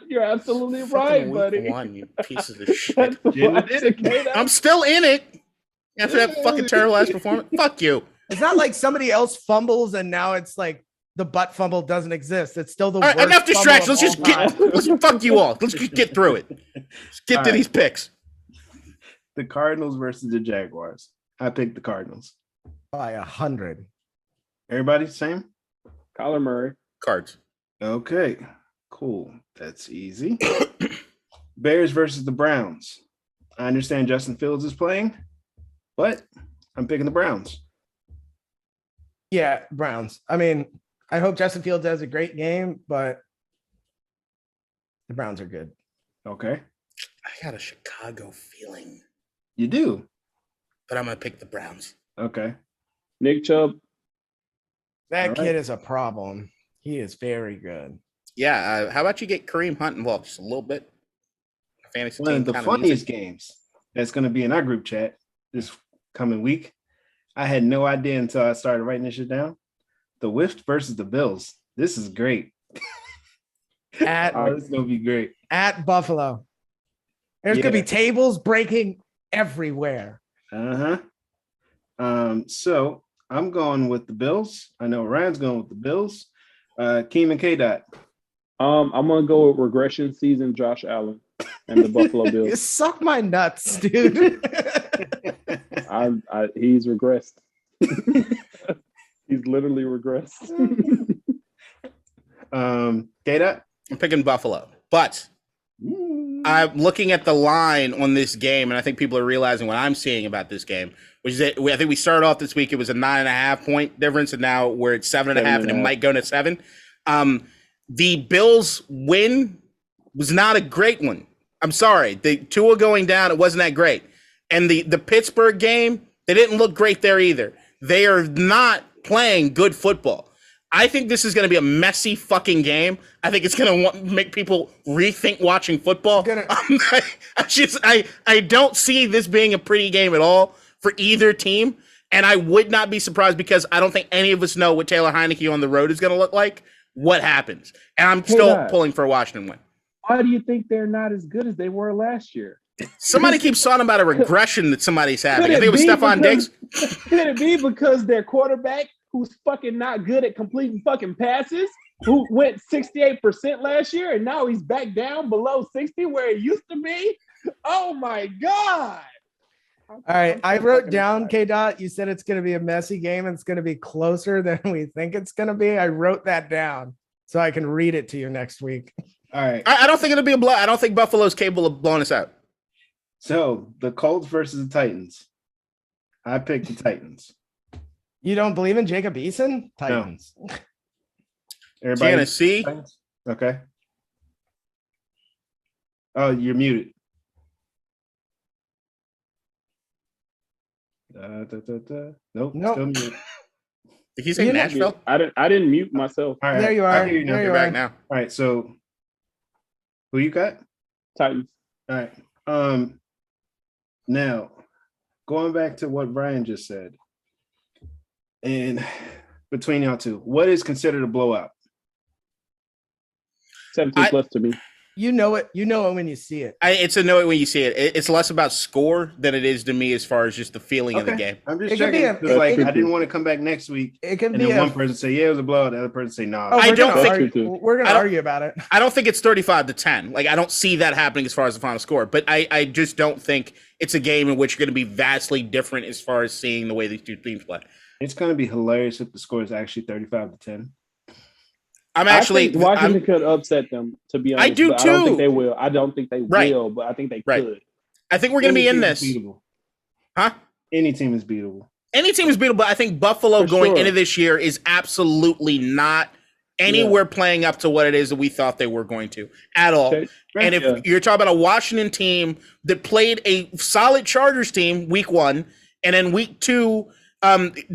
You're absolutely right, Fucking buddy. week one, you pieces of shit. That's Jimmy why did the it. K-Dot- I'm still in it after that fucking terrible ass performance. Fuck you. It's not like somebody else fumbles and now it's like the butt fumble doesn't exist. It's still the All right, worst enough distractions. Let's fumble just of all get. Let's fuck you all. Let's just get through it. Let's get All to right. these picks. The Cardinals versus the Jaguars. I picked the Cardinals. by 100. Everybody same? Kyler Murray. Cards. Okay. Cool. That's easy. Bears versus the Browns. I understand Justin Fields is playing, but I'm picking the Browns. Yeah, Browns. I mean, I hope Justin Fields has a great game, but the Browns are good. Okay. I got a Chicago feeling, You do. but I'm gonna pick the Browns. Okay. Nick Chubb. That All kid right. is a problem. He is very good. Yeah. How about you get Kareem Hunt involved just a little bit? Fantasy One team of the kind funniest games that's going to be in our group chat this coming week. I had no idea until I started writing this shit down. The Wisps versus the Bills. This is great. This is going to be great. At Buffalo. There's going to be tables breaking everywhere. So I'm going with the Bills. I know Ryan's going with the Bills. Keem and K-Dot. I'm gonna go with regression season Josh Allen and the Buffalo Bills. You suck my nuts, dude. He's regressed. He's literally regressed. K-Dot? I'm picking Buffalo, but I'm looking at the line on this game, and I think people are realizing what I'm seeing about this game, which is that I think we started off this week, it was a 9.5 point difference, and now we're at 7.5, and it might go to 7. The Bills win was not a great one. I'm sorry. The Tua going down, it wasn't that great. And the Pittsburgh game, they didn't look great there either. They are not playing good football. I think this is going to be a messy fucking game. I think it's going to make people rethink watching football. I don't see this being a pretty game at all for either team. And I would not be surprised because I don't think any of us know what Taylor Heineke on the road is going to look like. What happens? And I'm still pulling for a Washington win. Why do you think they're not as good as they were last year? Somebody keeps talking about a regression that somebody's having. I think it was Stephon Diggs. Could it be because their quarterback, who's fucking not good at completing fucking passes, who went 68% last year, and now he's back down below 60 where it used to be? Oh my God. All right, I wrote down, K-Dot, you said it's going to be a messy game and it's going to be closer than we think it's going to be. I wrote that down so I can read it to you next week. All right. I don't think it'll be a blow. I don't think Buffalo's capable of blowing us out. So, the Colts versus the Titans. I picked the Titans. You don't believe in Jacob Eason? Titans. No. Everybody Tennessee? Okay. Oh, you're muted. Nope. Still muted. Did he say Nashville? I didn't mute myself. All right. There you are. You're back now. All right. So, who you got? Titans. All right. Now, going back to what Brian just said, and between y'all two, what is considered a blowout? 17 plus to me. You know it when you see it. It's a know it when you see it. It's less about score than it is to me as far as just the feeling of the game. I'm just checking. I didn't want to come back next week and then one person say, yeah, it was a blowout. The other person say, no. I don't think we're going to argue about it. I don't think it's 35-10. Like, I don't see that happening as far as the final score, but I just don't think it's a game in which you're going to be vastly different as far as seeing the way these two teams play. It's going to be hilarious if the score is actually 35-10. I think Washington could upset them, to be honest. I do too. I don't think they will. I don't think they will, but I think they could. I think we're going to be in this. Huh? Any team is beatable. Any team is beatable, but I think Buffalo going into this year is absolutely not anywhere playing up to what it is that we thought they were going to at all. Okay. And if you're talking about a Washington team that played a solid Chargers team week 1, and then week 2,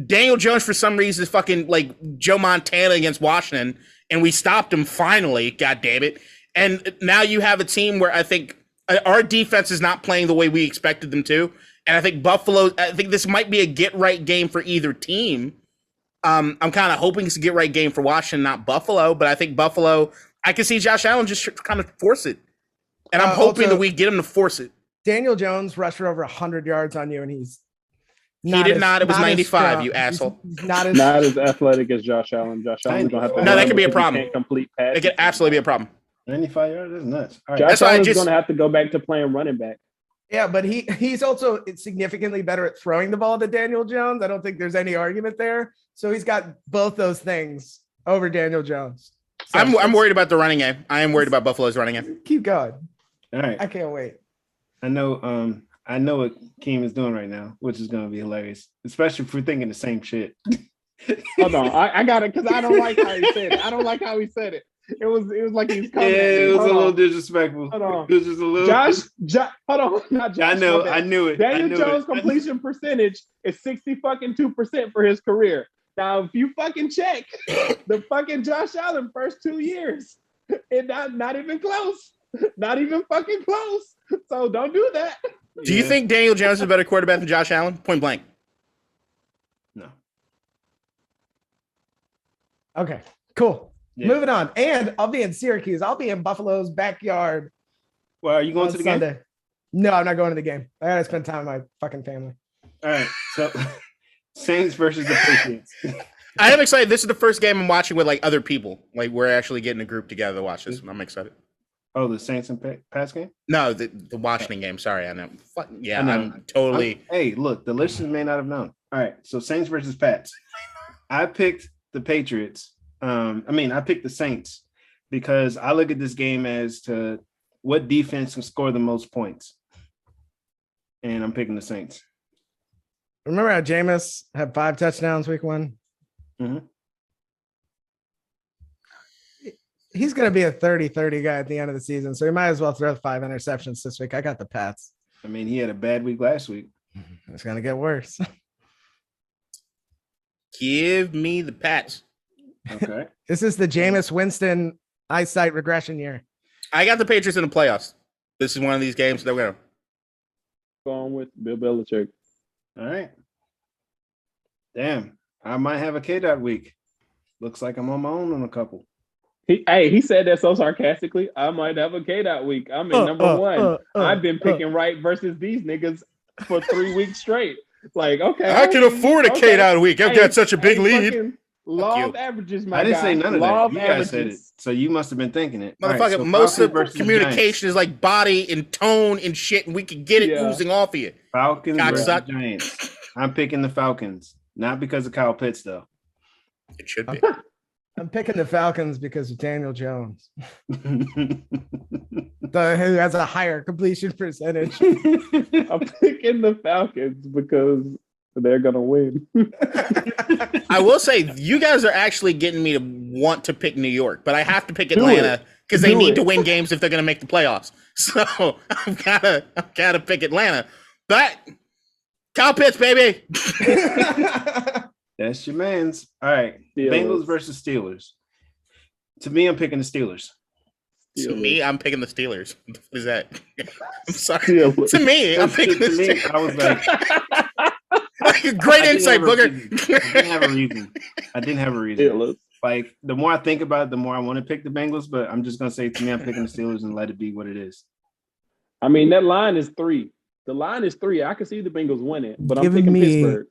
Daniel Jones for some reason is fucking like Joe Montana against Washington, and we stopped him finally, god damn it. And now you have a team where I think our defense is not playing the way we expected them to. And I think this might be a get-right game for either team. I'm kind of hoping it's a get-right game for Washington, not Buffalo. But I think Buffalo, I can see Josh Allen just kind of force it. And I'm hoping that we get him to force it. Daniel Jones rushed for over 100 yards on you, and he did not. It was 95, you asshole. He's not as athletic as Josh Allen. Josh Allen's going to have to. No, that could be a problem. Can't complete pass. It could absolutely be a problem. 95 yards? That's nuts. All right. Josh Allen's going to have to go back to playing running back. Yeah, but he's also significantly better at throwing the ball than Daniel Jones. I don't think there's any argument there. So he's got both those things over Daniel Jones. So I'm worried about the running game. I am worried about Buffalo's running game. Keep going. All right. I can't wait. I know what Keem is doing right now, which is going to be hilarious, especially if we're thinking the same shit. Hold on, I got it because I don't like how he said it. I don't like how he said it. It was like he's coming. Yeah, it was a little disrespectful. Hold on. It was just a little. Josh, hold on, not Josh. I knew it. Daniel Jones' completion percentage is 62% for his career. Now, if you fucking check the fucking Josh Allen first 2 years, And not even close. Not even fucking close. So don't do that. Do you think Daniel Jones is a better quarterback than Josh Allen? Point blank. No. Okay, cool. Yeah. Moving on. And I'll be in Syracuse. I'll be in Buffalo's backyard. Well, are you going on to the Sunday. game? No, I'm not going to the game. I gotta spend time with my fucking family. All right. So Saints versus the Patriots. I am excited. This is the first game I'm watching with like other people. Like we're actually getting a group together to watch this. I'm excited. Oh, the Saints and Pats game? No, the Washington game. Sorry, I know. Yeah, I know. I'm totally. Hey, look, the listeners may not have known. All right, so Saints versus Pats. I picked the Patriots. I picked the Saints because I look at this game as to what defense can score the most points, and I'm picking the Saints. Remember how Jameis had 5 touchdowns week 1? Mm-hmm. He's going to be a 30-30 guy at the end of the season, so he might as well throw 5 interceptions this week. I got the Pats. I mean, he had a bad week last week. It's going to get worse. Give me the Pats. Okay. This is the Jameis Winston eyesight regression year. I got the Patriots in the playoffs. This is one of these games that we're Going with Bill Belichick. All right. Damn, I might have a K-Dot week. Looks like I'm on my own on a couple. He said that so sarcastically. I might have a K-Dot week. I'm in number one. I've been picking right versus these niggas for 3 weeks straight. Like, okay. I can afford a K-Dot week. I've got such a big lead. Law of averages, my I didn't guy. say none of Law that. of You guys said it. averages. So you must have been thinking it. Motherfucker, All right, so most Falcons of the versus communication Giants. is like body and tone and shit, and we can get it Yeah. oozing off of you. Falcons versus Cocksuck. Giants. I'm picking the Falcons, not because of Kyle Pitts, though. It should be. I'm picking the Falcons because of Daniel Jones, who has a higher completion percentage. I'm picking the Falcons because they're gonna win. I will say, you guys are actually getting me to want to pick New York, but I have to pick Atlanta because they need to win games if they're going to make the playoffs. So I've gotta pick Atlanta. But Kyle Pitts, baby. That's your man's. All right. Steelers. Bengals versus Steelers. To me, I'm picking the Steelers. To me, I'm picking the Steelers. What is that? I'm sorry. Steelers. To me, I'm picking the To me, Steelers. I was like, Great I didn't insight, have a Booger. reason. I didn't have a reason. I didn't have a reason. Steelers. Like, the more I think about it, the more I want to pick the Bengals, but I'm just going to say, to me, I'm picking the Steelers and let it be what it is. I mean, that line is 3. The line is 3. I can see the Bengals winning, but I'm Give picking me- Pittsburgh.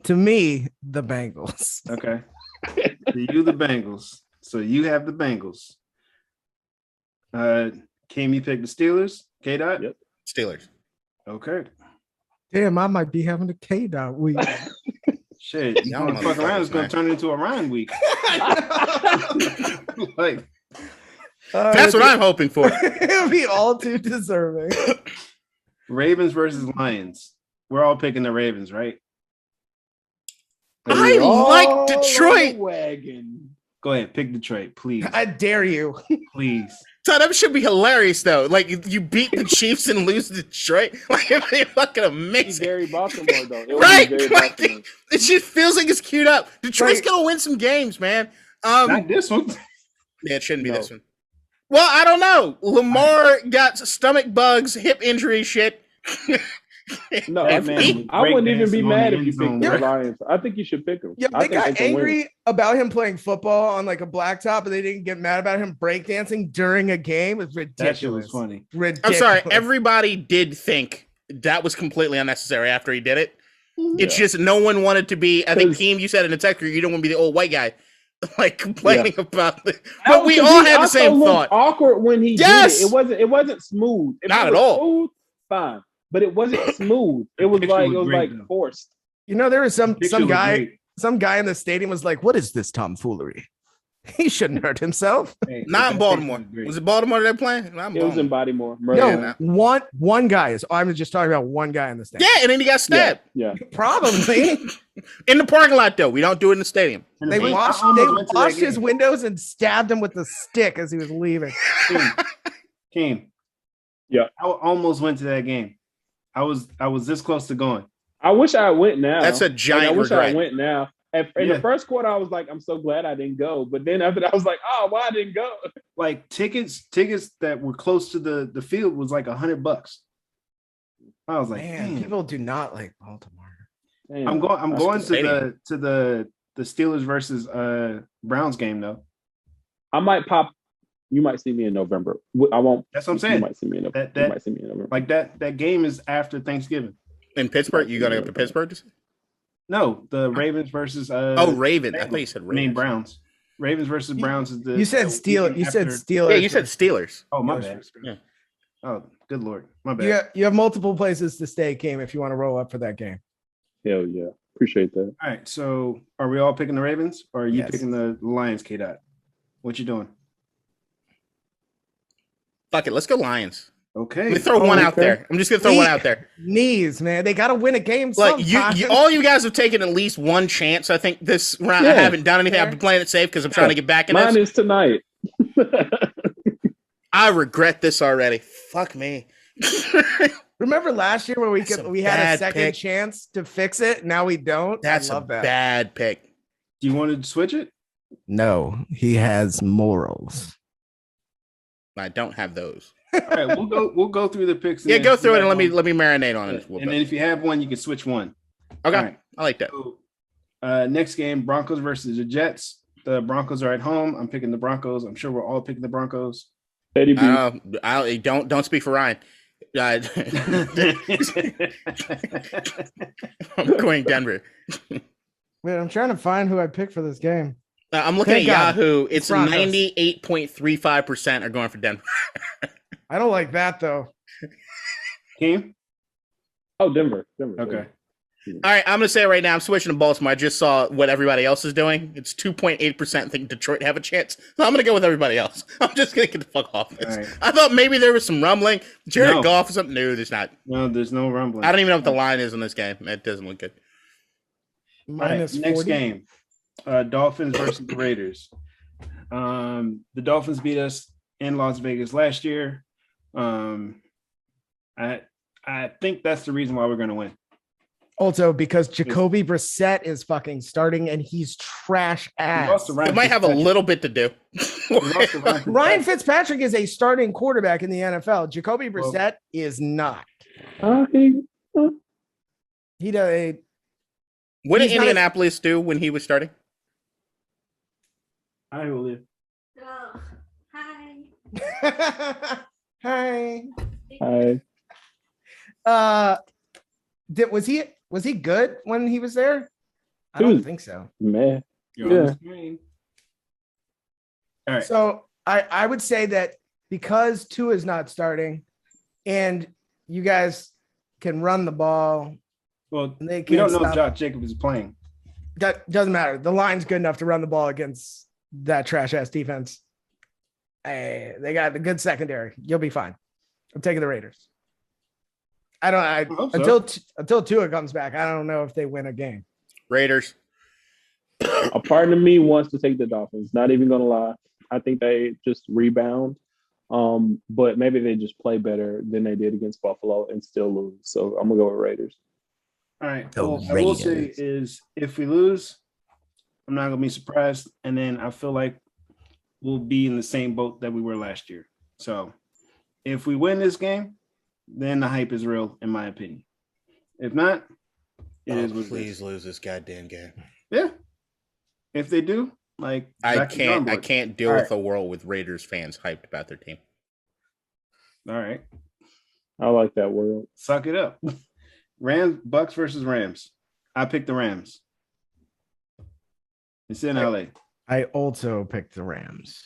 To me, the Bengals. Okay. So you the Bengals. So you have the Bengals. Kim, you pick the Steelers? K-Dot? Yep. Steelers. Okay. Damn, I might be having a K-Dot week. Shit. You Y'all want to fuck around, it's going motherfuckers, to turn into a Ryan week. Like, That's what I'm hoping for. It'll be all too deserving. Ravens versus Lions. We're all picking the Ravens, right? I like Oh, Detroit. Wagon. Go ahead, pick Detroit, please. I dare you. Please. So that should be hilarious, though. Like, you beat the Chiefs and lose to Detroit. Like, it'd be fucking It's amazing. very Baltimore, though. It would be Right? very Like, Baltimore. it just feels like it's queued up. Detroit's Right. going to win some games, man. Not this one. Yeah, it shouldn't be No. this one. Well, I don't know. Lamar got stomach bugs, hip injury shit. No, That man I wouldn't even be breakdancing on mad the if you end picked zone, the bro. Lions. I think you should pick them. Yeah, I they think got can win. angry about him playing football on like a blacktop, but they didn't get mad about him breakdancing during a game. It's That ridiculous. shit was funny. Ridiculous. I'm sorry. Everybody did think that was completely unnecessary after he did it. It's just no one wanted to be. I think, 'Cause- Team, you said in the text, you don't want to be the old white guy, like complaining about it. Oh, But we 'cause all he had the also same looked thought. Awkward when he Yes! did it. It wasn't smooth. If Not it at was all. Smooth, fine, but it wasn't smooth. It was picture like was it was great, like though. forced. You know, there was some Picture was guy great. in the stadium was like, "What is this tomfoolery? He shouldn't hurt himself." Hey, Not in that Baltimore. picture great. Was it Baltimore they're playing? Not in It was in Baltimore. Baltimore. No, Yeah. one guy is. I'm just talking about one guy in the stadium. Yeah, and then he got stabbed. Yeah. Probably. In the parking lot, though. We don't do it in the stadium. And They I washed almost went to that his game. windows and stabbed him with a stick as he was leaving. King. Yeah. I almost went to that game. I was this close to going. I wish I went now. That's a giant I wish regret. I went now. In the first quarter, I was like, I'm so glad I didn't go. But then after that, I was like, oh, why I didn't go? Like tickets that were close to the field was like $100. I was like, man, people do not like Baltimore. Damn. I'm going to stadium. the Steelers versus Browns game though. I might pop. You might see me in November. I won't. That's what I'm saying. You might see me in November. You might see me in November. Like that game is after Thanksgiving. In Pittsburgh, you going up to Pittsburgh? No, the Ravens versus Ravens. I thought you said Ravens. I mean Browns. Ravens versus Browns is the. You said Steelers. You said Steelers. Yeah, you said Steelers. Oh my bad. Yeah. Oh, good Lord, my bad. You have multiple places to stay, Cam, if you want to roll up for that game. Hell yeah, appreciate that. All right, so are we all picking the Ravens, or are you Yes. picking the Lions? K. Dot, what you doing? Fuck it, let's go Lions. Okay, Let me throw one out there. I'm just gonna throw one out there. Knees, man, they got to win a game. Like all you guys have taken at least one chance. I think this round. I haven't done anything. I've been playing it safe because I'm trying to get back in Mine this. is tonight. I regret this already. Fuck me. Remember last year when we had a second pick. chance to fix it? Now we don't. That's I love a that. bad pick. Do you want to switch it? No, he has morals. I don't have those. All right, we'll go through the picks. Yeah, go through it and let me marinate on it. And then if you have one, you can switch one. Okay, right. I like that. So, next game, Broncos versus the Jets. The Broncos are at home. I'm picking the Broncos. I'm sure we're all picking the Broncos. Don't speak for Ryan. I'm going Denver. Man, I'm trying to find who I picked for this game. I'm looking Thank at God. Yahoo. It's Broncos. 98.35% are going for Denver. I don't like that though. Team? Oh, Denver. Okay. All right, I'm going to say it right now. I'm switching to Baltimore. I just saw what everybody else is doing. It's 2.8% think Detroit have a chance. So I'm going to go with everybody else. I'm just going to get the fuck off this. Right. I thought maybe there was some rumbling. Jared Goff or something. No, there's not. No, there's no rumbling. I don't even know what the line is in this game. It doesn't look good. Minus right, next 40. game, Dolphins versus the Raiders. The Dolphins beat us in Las Vegas last year. I think that's the reason why we're going to win. Also, because Jacoby Brissett is fucking starting and he's trash ass. It might have a little bit to do. Ryan Fitzpatrick is a starting quarterback in the NFL. Jacoby Brissett is not. He does. What did Indianapolis do when he was starting? I will live. Oh, hi. Hi. Hi. Was he good when he was there? I don't think so. Man. Yeah. All right. So I would say that because Tua is not starting and you guys can run the ball. Well, they we don't know if Josh Jacobs is playing. That doesn't matter. The line's good enough to run the ball against that trash ass defense. Hey, they got a good secondary. You'll be fine. I'm taking the Raiders. Until Tua comes back, I don't know if they win a game. Raiders. A part of me wants to take the Dolphins. Not even gonna lie. I think they just rebound. But maybe they just play better than they did against Buffalo and still lose. So I'm gonna go with Raiders. All right. Well, I will say is if we lose, I'm not gonna be surprised. And then I feel like we'll be in the same boat that we were last year. So if we win this game, then the hype is real, in my opinion. If not, please lose this goddamn game. Yeah. If they do, like I can't deal with a world with Raiders fans hyped about their team. All right. I like that world. Suck it up. Bucks versus Rams. I picked the Rams. It's in LA. I also picked the Rams.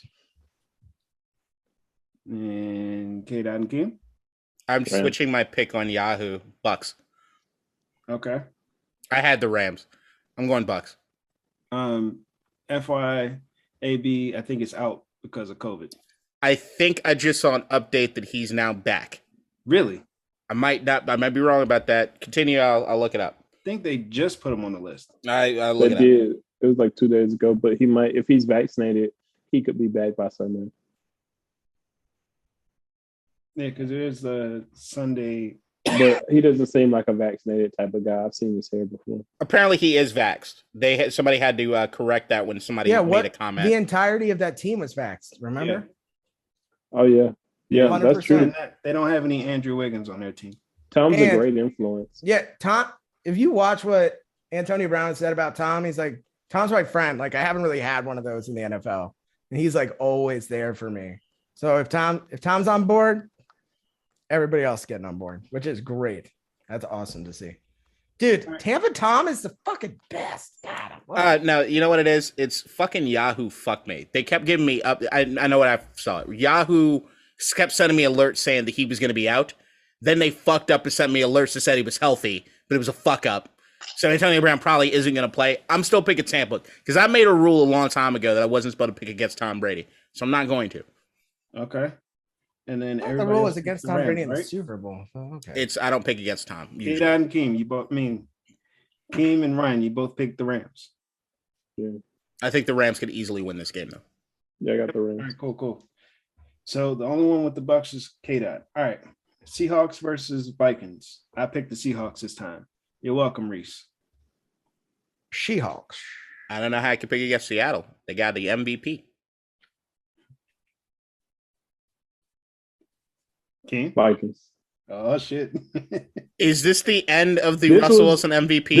And K. Dot and Kim? I'm switching my pick on Yahoo. Bucks. Okay. I had the Rams. I'm going Bucks. FYI, AB, I think it's out because of COVID. I think I just saw an update that he's now back. Really? I might be wrong about that. Continue. I'll look it up. I think they just put him on the list. I look it up. It was like 2 days ago, but he might, if he's vaccinated, he could be back by Sunday. Yeah, because it is the Sunday but he doesn't seem like a vaccinated type of guy. I've seen his hair before. Apparently, he is vaxxed. Somebody had to correct that when somebody made a comment. The entirety of that team was vaxxed. Remember? Yeah. Oh yeah, 100%. That's true. They don't have any Andrew Wiggins on their team. Tom's a great influence. Yeah, Tom. If you watch what Antonio Brown said about Tom, he's like, Tom's my friend. Like, I haven't really had one of those in the NFL, and he's like always there for me. So if Tom's on board, everybody else is getting on board, which is great. That's awesome to see. Dude, Tampa Tom is the fucking best. God, no, you know what it is? It's fucking Yahoo fuck me. They kept giving me up. I know what I saw. Yahoo kept sending me alerts saying that he was going to be out. Then they fucked up and sent me alerts that said he was healthy, but it was a fuck up. So Antonio Brown probably isn't going to play. I'm still picking Tampa because I made a rule a long time ago that I wasn't supposed to pick against Tom Brady. So I'm not going to. Okay. And then the rule is against Tom Brady in the Super Bowl. Oh, okay. I don't pick against Tom. K-Dot and Keem, Keem and Ryan, you both picked the Rams. Yeah. I think the Rams could easily win this game, though. Yeah, I got the Rams. All right, cool. So the only one with the Bucks is K-Dot. All right. Seahawks versus Vikings. I picked the Seahawks this time. You're welcome, Reese. Seahawks. I don't know how I could pick against Seattle. They got the MVP. Keem? Vikings. Oh, shit. Is this the end of the Russell Wilson MVP?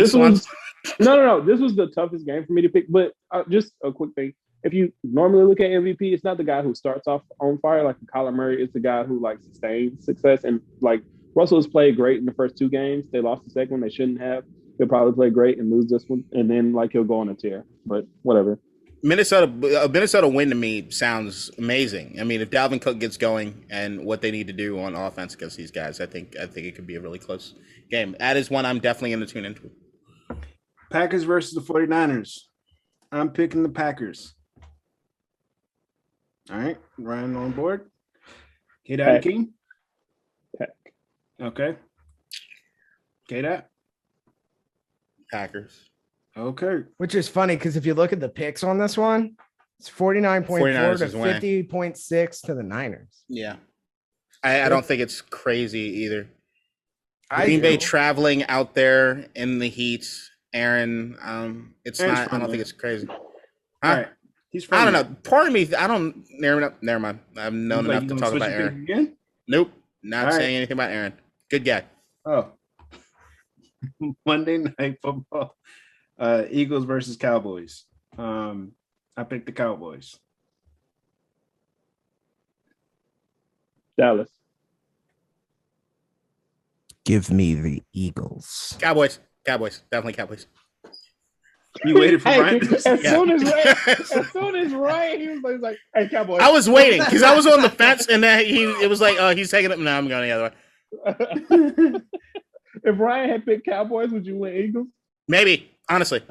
No. This was the toughest game for me to pick. But just a quick thing. If you normally look at MVP, it's not the guy who starts off on fire like Kyler Murray. It's the guy who like sustains success. And like Russell has played great in the first 2 games. They lost the second one. They shouldn't have. He'll probably play great and lose this one. And then like he'll go on a tear. But whatever. A Minnesota win to me sounds amazing. I mean, if Dalvin Cook gets going and what they need to do on offense against these guys, I think it could be a really close game. That is one I'm definitely going to tune into. Packers versus the 49ers. I'm picking the Packers. All right, Ryan on board. K-Dot King? Pack. Okay. K-Dot? Packers. Okay. Which is funny because if you look at the picks on this one, it's 49.4 to 50.6 to the Niners. Yeah. I don't think it's crazy either. Green Bay traveling out there in the heat, Aaron. It's Aaron's not. I don't think it's crazy. All right. I don't know. Part of me, I don't. Never mind. I've known enough to talk about Aaron. Again? Nope. Not saying anything about Aaron. Good guy. Oh. Monday Night Football. Eagles versus Cowboys. I picked the Cowboys. Dallas. Give me the Eagles. Cowboys. Definitely Cowboys. You waited for Ryan? As soon as Ryan, he was like, "Hey, Cowboys." I was waiting because I was on the fence, and then it was like, "Oh, he's taking it." No, I'm going the other way. If Ryan had picked Cowboys, would you win Eagles? Maybe, honestly.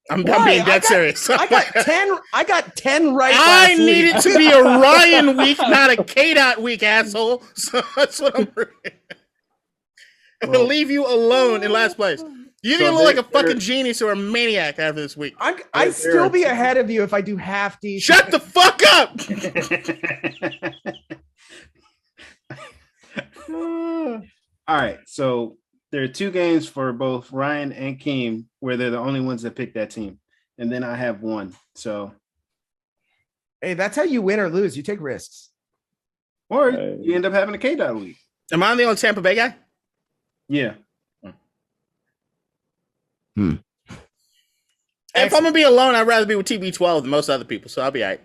I'm being dead serious. I got 10 right. I need it to be a Ryan week, not a K-Dot week, asshole. So that's what I'm doing. I'm going to leave you alone in last place. You're going to look like a fucking genius or a maniac after this week. I'd still be ahead of you if I do half decent. Shut the fuck up! All right, so there are 2 games for both Ryan and Keem where they're the only ones that pick that team. And then I have 1. So, hey, that's how you win or lose. You take risks. Or you end up having a K-Dot week. Am I the only Tampa Bay guy? Yeah. If I'm going to be alone, I'd rather be with TB12 than most other people, so I'll be all right.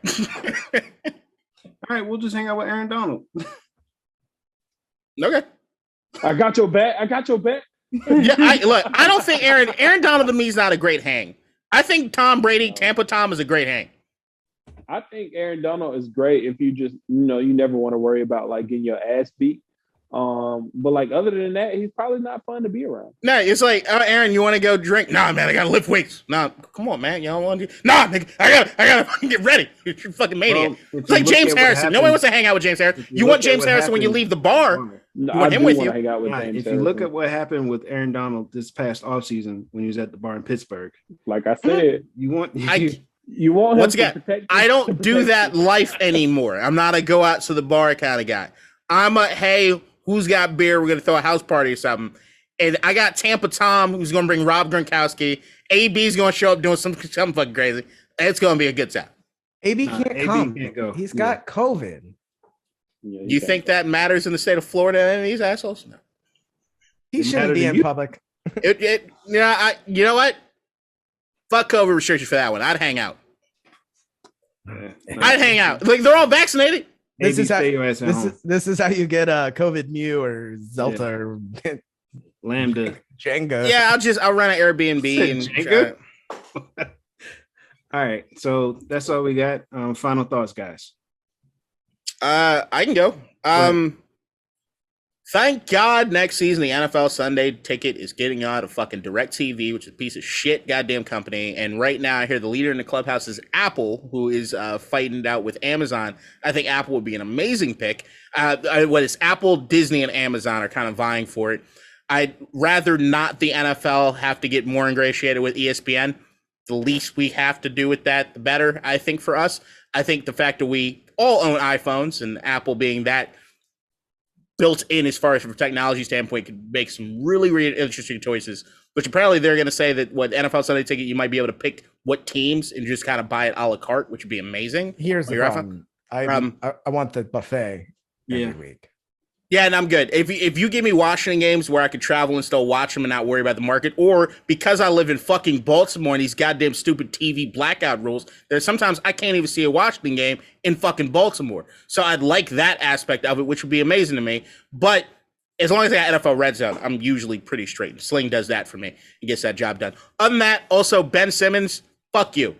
All right, we'll just hang out with Aaron Donald. Okay. I got your back. Yeah, I don't think Aaron Donald to me is not a great hang. I think Tom Brady, Tampa Tom is a great hang. I think Aaron Donald is great if you just, you never want to worry about like getting your ass beat. But like other than that, he's probably not fun to be around. No, it's like, Aaron, you want to go drink? Nah, man, I gotta lift weights. Nah, come on, man, you don't want to. Nah, nigga, I gotta fucking get ready. You're a fucking maniac. It's like James Harrison. Nobody wants to hang out with James Harrison. You want James Harrison when you leave the bar. No, you want him with you. Hang out with James if you Harrison. look at what happened with Aaron Donald this past offseason when he was at the bar in Pittsburgh, like I said, you want him once to again, protect I don't do that life anymore. I'm not a go out to the bar kind of guy. I'm a, hey, who's got beer. We're gonna throw a house party or something. And I got Tampa Tom, who's gonna bring Rob Gronkowski. AB's gonna show up doing something fucking crazy. It's gonna be a good time. AB can't come. Can't go. He's got COVID. Yeah, You think that matters in the state of Florida? Any of these assholes? No. He shouldn't be in public. You know what? Fuck COVID restrictions for that one. I'd hang out. I'd hang out. Like they're all vaccinated. This is how you get COVID Mu or Zelta or Lambda. Jenga. Yeah, I'll run an Airbnb and Jenga? All right, so that's all we got. Final thoughts, guys. I can go. Thank God next season the NFL Sunday ticket is getting out of fucking DirecTV, which is a piece of shit goddamn company. And right now I hear the leader in the clubhouse is Apple, who is fighting it out with Amazon. I think Apple would be an amazing pick. What is Apple, Disney, and Amazon are kind of vying for it. I'd rather not the NFL have to get more ingratiated with ESPN. The least we have to do with that, the better, I think, for us. I think the fact that we all own iPhones and Apple being that built in as far as from a technology standpoint could make some really, really interesting choices, which apparently they're going to say that what NFL Sunday ticket, you might be able to pick what teams and just kind of buy it a la carte, which would be amazing. Here's the problem. I want the buffet every week. Yeah, and I'm good. If you give me Washington games where I could travel and still watch them and not worry about the market, or because I live in fucking Baltimore and these goddamn stupid TV blackout rules, there's sometimes I can't even see a Washington game in fucking Baltimore. So I'd like that aspect of it, which would be amazing to me. But as long as I got NFL Red Zone, I'm usually pretty straight. Sling does that for me. He gets that job done. Other than that, also Ben Simmons, fuck you.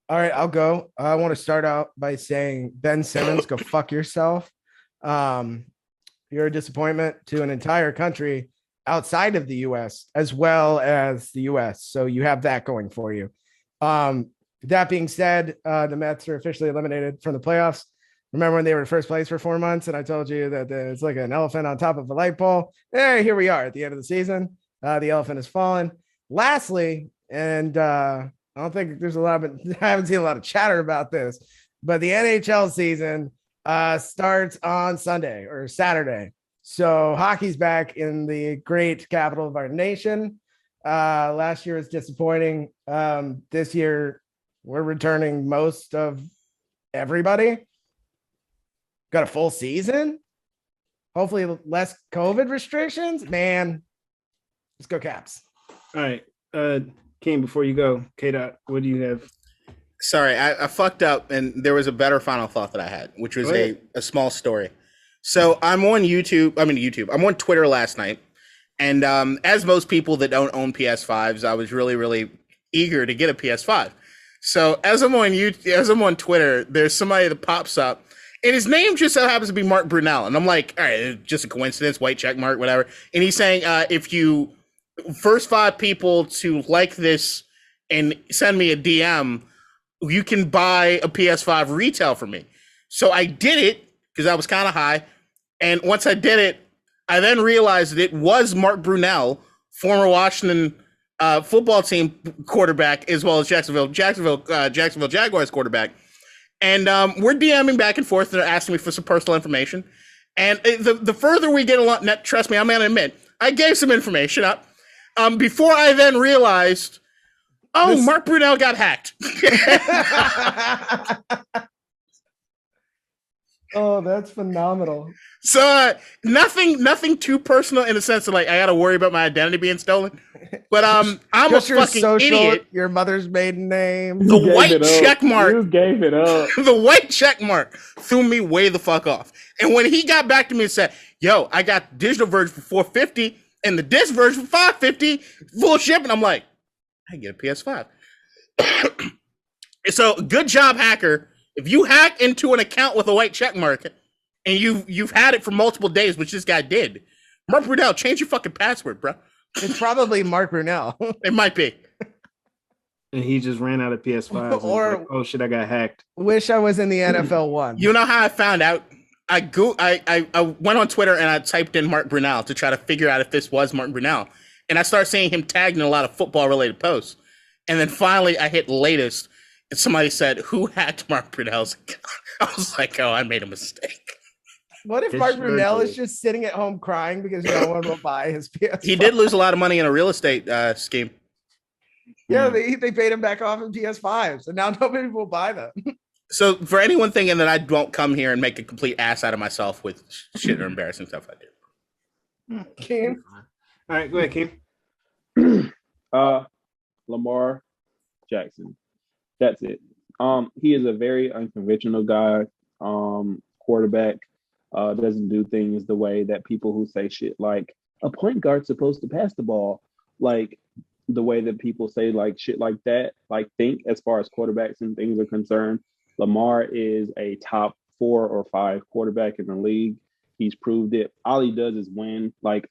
All right, I'll go. I want to start out by saying, Ben Simmons, go fuck yourself. You're a disappointment to an entire country outside of the U.S. as well as the U.S. So you have that going for you. That being said, the Mets are officially eliminated from the playoffs. Remember when they were in first place for 4 months and I told you that it's like an elephant on top of a light pole? Here we are at the end of the season. The elephant has fallen. Lastly, and I don't think there's I haven't seen a lot of chatter about this, but the NHL season starts on Sunday or Saturday. So hockey's back in the great capital of our nation. Last year was disappointing. This year we're returning most of everybody. Got a full season. Hopefully less COVID restrictions. Man, let's go Caps. All right. King, before you go, K-Dot, what do you have? Sorry, I fucked up, and there was a better final thought that I had, which was a small story. So I'm on I'm on Twitter last night, and as most people that don't own PS5s, I was really, really eager to get a PS5. So as I'm on Twitter, there's somebody that pops up, and his name just so happens to be Mark Brunell, and I'm like, all right, just a coincidence, white check mark, whatever. And he's saying, if you first 5 people to like this and send me a DM, you can buy a PS5 retail for me. So I did it because I was kind of high. And once I did it, I then realized that it was Mark Brunell, former Washington football team quarterback, as well as Jacksonville Jaguars quarterback. And we're DMing back and forth. They're asking me for some personal information. And the further we get along, trust me, I'm going to admit, I gave some information up. Before I then realized, Mark Brunell got hacked. Oh, that's phenomenal. So nothing too personal in the sense of like I got to worry about my identity being stolen. But I'm just a fucking idiot. Your mother's maiden name, the white check mark. You gave it up. The white check mark threw me way the fuck off. And when he got back to me and said, "Yo, I got the digital version for $450." And the disc version for $550, full shipping. I'm like, I can get a PS5. So good job, hacker. If you hack into an account with a white check mark and you've had it for multiple days, which this guy did, Mark Brunell, change your fucking password, bro. It's probably Mark Brunell. It might be. And he just ran out of PS5. Or like, oh shit, I got hacked. Wish I was in the NFL one. You know how I found out? I went on Twitter and I typed in Mark Brunell to try to figure out if this was Mark Brunell. And I started seeing him tagged in a lot of football-related posts. And then finally I hit latest, and somebody said, who hacked Mark Brunell's account? I was like, oh, I made a mistake. What if It's Mark Brunell is ridiculous. just sitting at home crying because no one will buy his PS5? He did lose a lot of money in a real estate scheme. Yeah, they paid him back off in PS5s, and now nobody will buy them. So for anyone thinking that I won't come here and make a complete ass out of myself with shit or embarrassing stuff, I do. King. All right, go ahead, Kim. Lamar Jackson. That's it. He is a very unconventional guy. Quarterback. Doesn't do things the way that people who say shit like a point guard's supposed to pass the ball, like the way that people say like shit like that, like think as far as quarterbacks and things are concerned. Lamar is a top 4 or 5 quarterback in the league. He's proved it. All he does is win. Like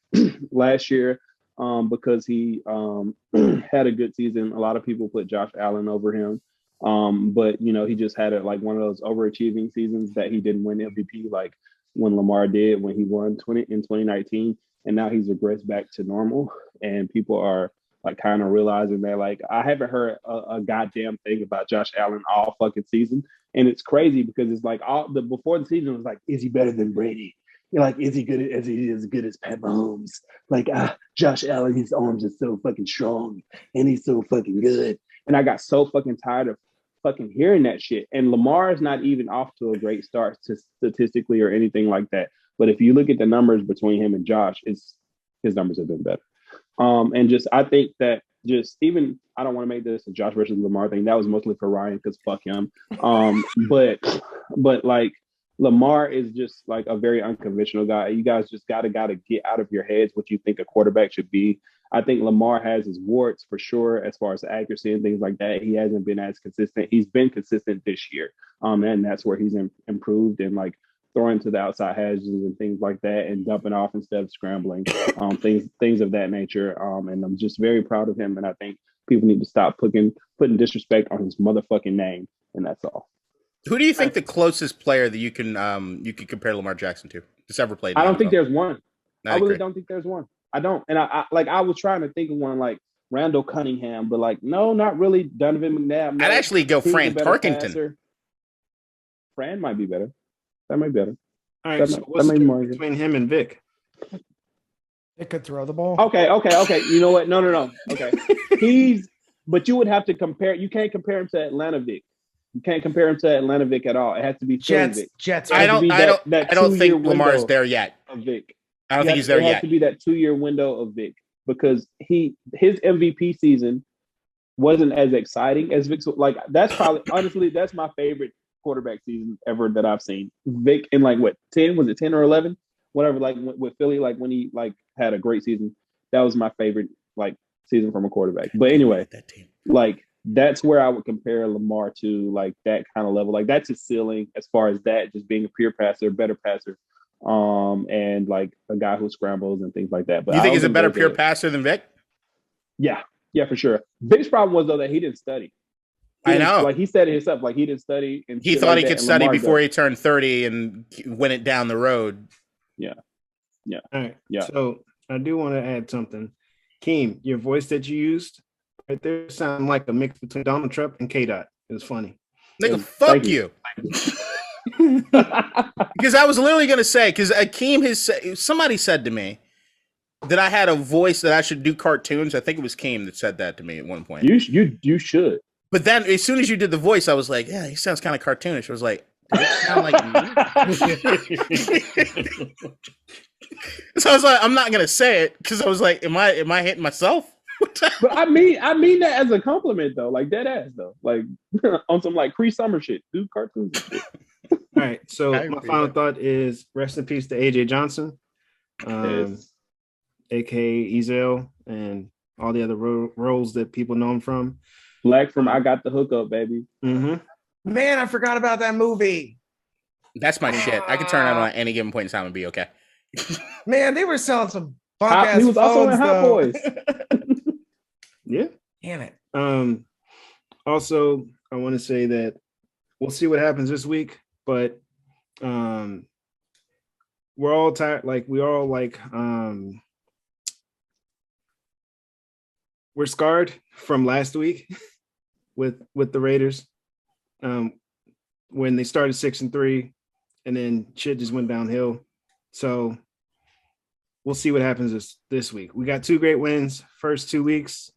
last year, because he had a good season. A lot of people put Josh Allen over him. But he just had like one of those overachieving seasons that he didn't win MVP like when Lamar did when he won in 2019. And now he's regressed back to normal. And people are like kind of realizing that like I haven't heard a goddamn thing about Josh Allen all fucking season. And it's crazy because it's like before the season it was like, is he better than Brady? You're like, is he as good as Pat Mahomes? Like, Josh Allen, his arms are so fucking strong and he's so fucking good. And I got so fucking tired of fucking hearing that shit. And Lamar is not even off to a great start statistically or anything like that. But if you look at the numbers between him and Josh, his numbers have been better. And just I think that just even I don't want to make this a Josh versus Lamar thing. That was mostly for Ryan because fuck him. But like Lamar is just like a very unconventional guy. You guys just gotta get out of your heads what you think a quarterback should be. I think Lamar has his warts for sure as far as accuracy and things like that. He hasn't been as consistent. He's been consistent this year. And that's where he's improved and like throwing to the outside hedges and things like that and dumping off instead of scrambling, things of that nature. And I'm just very proud of him. And I think people need to stop putting disrespect on his motherfucking name. And that's all. Who do you think the closest player that you can compare Lamar Jackson to that's ever played? I don't think there's one. I really agree. don't think there's one. I don't. And I was trying to think of one like Randall Cunningham, but like, no, not really. Donovan McNabb. No. I'd actually go Fran Tarkenton. Passer. Fran might be better. That might be better. All right, so what's the difference between him and Vic? It could throw the ball. Okay. You know what? No. Okay. But you would have to compare. You can't compare him to Atlanta Vic. You can't compare him to Atlanta Vic at all. It has to be Jets. Vic. Jets. I don't think Lamar's there yet. Of Vic. I don't think he's there yet. It has to be that 2-year window of Vic because his MVP season wasn't as exciting as Vic's. Like that's probably honestly that's my favorite quarterback season ever that I've seen. Vic in like what 10 was it 10 or 11 whatever like with Philly like when he like had a great season. That was my favorite like season from a quarterback. But anyway, that team. Like that's where I would compare Lamar to like that kind of level. Like that's his ceiling as far as that just being a pure passer, better passer, and like a guy who scrambles and things like that. But you think he's a better pure passer than Vic? Yeah, for sure. Vic's problem was though that he didn't study. I know. Like he said it himself, like he didn't study. And he thought he could study before he turned 30 and went it down the road. Yeah. All right. Yeah. So I do want to add something. Keem, your voice that you used right there sounded like a mix between Donald Trump and K-Dot. It was funny. Nigga, fuck you. Because I was literally going to say, because Keem, somebody said to me that I had a voice that I should do cartoons. I think it was Keem that said that to me at one point. You should. But then as soon as you did the voice, I was like, yeah, he sounds kind of cartoonish. I was like, does it sound like me? So I was like, I'm not going to say it because I was like, am I hitting myself? But I mean that as a compliment though, like dead ass though, like on some like Cree Summer shit, do cartoons and shit. All right, so my final thought is rest in peace to AJ Johnson, Yes. aka Ezel, and all the other roles that people know him from. Black from I Got the Hookup, baby. Mm-hmm. Man, I forgot about that movie. That's my shit. I could turn it on at any given point in time and be okay. Man, they were selling some bunk ass. He was also in Hot Boys. Yeah. Damn it. Also, I want to say that we'll see what happens this week, but we're all tired. Like we're scarred from last week with the Raiders. when they started 6-3, and then shit just went downhill. So we'll see what happens this week. We got 2 great wins first 2 weeks.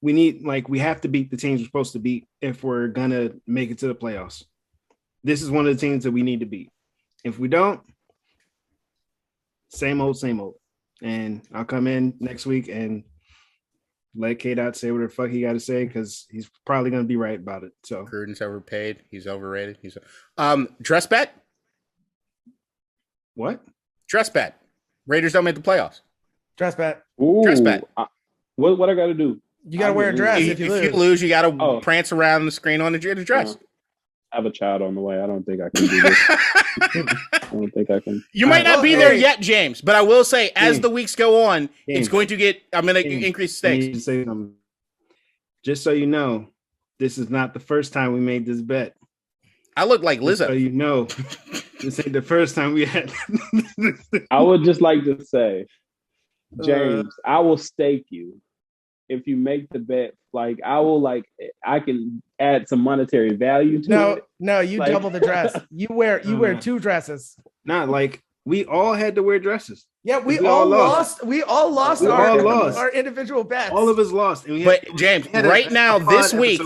We have to beat the teams we're supposed to beat if we're gonna make it to the playoffs. This is one of the teams that we need to beat. If we don't, same old. And I'll come in next week and let K-Dot say whatever the fuck he got to say, because he's probably going to be right about it. So Gruden's overpaid. He's overrated. Dress bet? What? Dress bet. Raiders don't make the playoffs. Dress bet. Ooh, Dress bet. What I got to do? You got to wear a dress If you lose, you got to prance around the screen on the dress. I have a child on the way. I don't think I can do this. I don't think I can. You might not be there yet, James, but I will say, as the weeks go on, it's going to get. I'm going to increase stakes. I need to say something. Just so you know, this is not the first time we made this bet. I look like Lizzo. So you know, this ain't the first time we had. I would just like to say, James, I will stake you if you make the bet. Like I can add some monetary value to it. No, you double the dress. You wear 2 dresses. Not like we all had to wear dresses. Yeah, we all lost. We all lost our individual bets. All of us lost. And but James, right now, this week,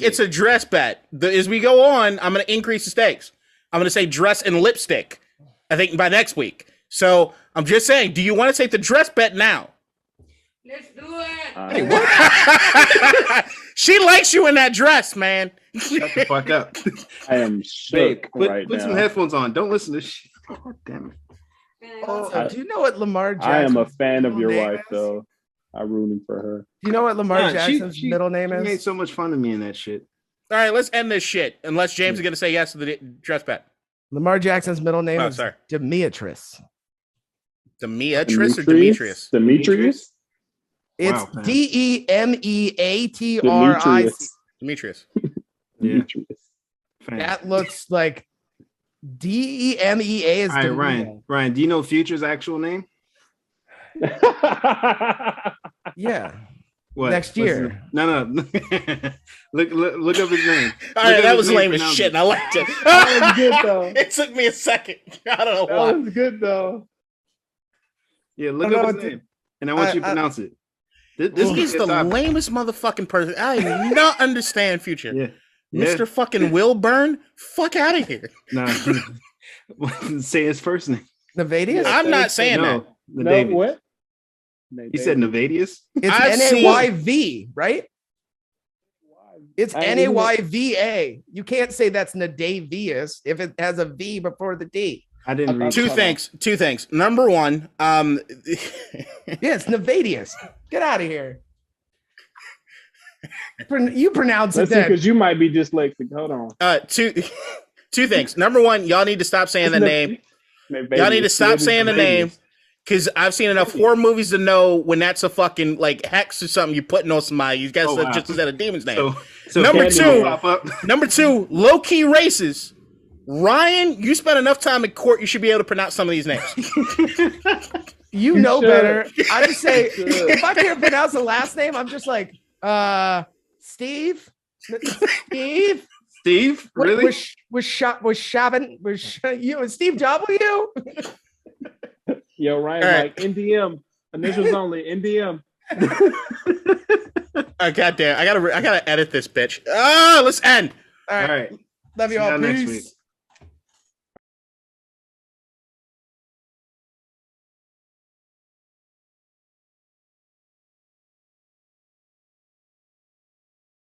it's a dress bet. As we go on, I'm going to increase the stakes. I'm going to say dress and lipstick, I think, by next week. So I'm just saying, do you want to take the dress bet now? Let's do it. Hey, what? She likes you in that dress, man. Shut the fuck up. I am shook right put now. some headphones on. Don't listen to shit. God damn it. Also, do you know what Lamar Jackson? I am a fan of your wife, though. I'm rooting for her. Do you know what Lamar Jackson's middle name she is? made so much fun of me in that shit. All right, let's end this shit. Unless James is going to say yes to the dress bet. Lamar Jackson's middle name is sorry. Demetrius. Demetrius or Demetrius? Demetrius? It's Wow, Demetrius. Demetrius. Yeah. That looks like Demea is. All right, Ryan, do you know Future's actual name? Yeah. What? Next year. No. look up his name. All right, that was lame as shit, and I liked it. That was good, though. It took me a second. I don't know why. That was good, though. Yeah, look up his name, and I want you to pronounce it. This is the lamest motherfucking person. I do not understand Future. Yeah. Mr. fucking Will Burn? Fuck out of here. Nah. Say his first name. Nevadius? I'm not saying that. No, what? He said Nevadius? It's Nayv, right? It's Nayva. You can't say that's Nadavius if it has a V before the D. I didn't read Two things. Number one, yeah, it's Nevadius. Get out of here. You pronounce it then. Because you might be dyslexic. Hold on. Two things. Number one, y'all need to stop saying the name. Y'all need to stop saying the name. Because I've seen enough horror movies to know when that's a fucking like hex or something you putting on somebody. You guys just said a demon's name. So number two, low key races. Ryan, you spent enough time in court. You should be able to pronounce some of these names. You know better. I just say if I can't pronounce the last name, I'm just like Steve. Steve, really? Was Steve W? Yo, Ryan, right. like NDM initials only. NDM. Goddamn! I gotta edit this bitch. Let's end. All right. Love you all. Peace.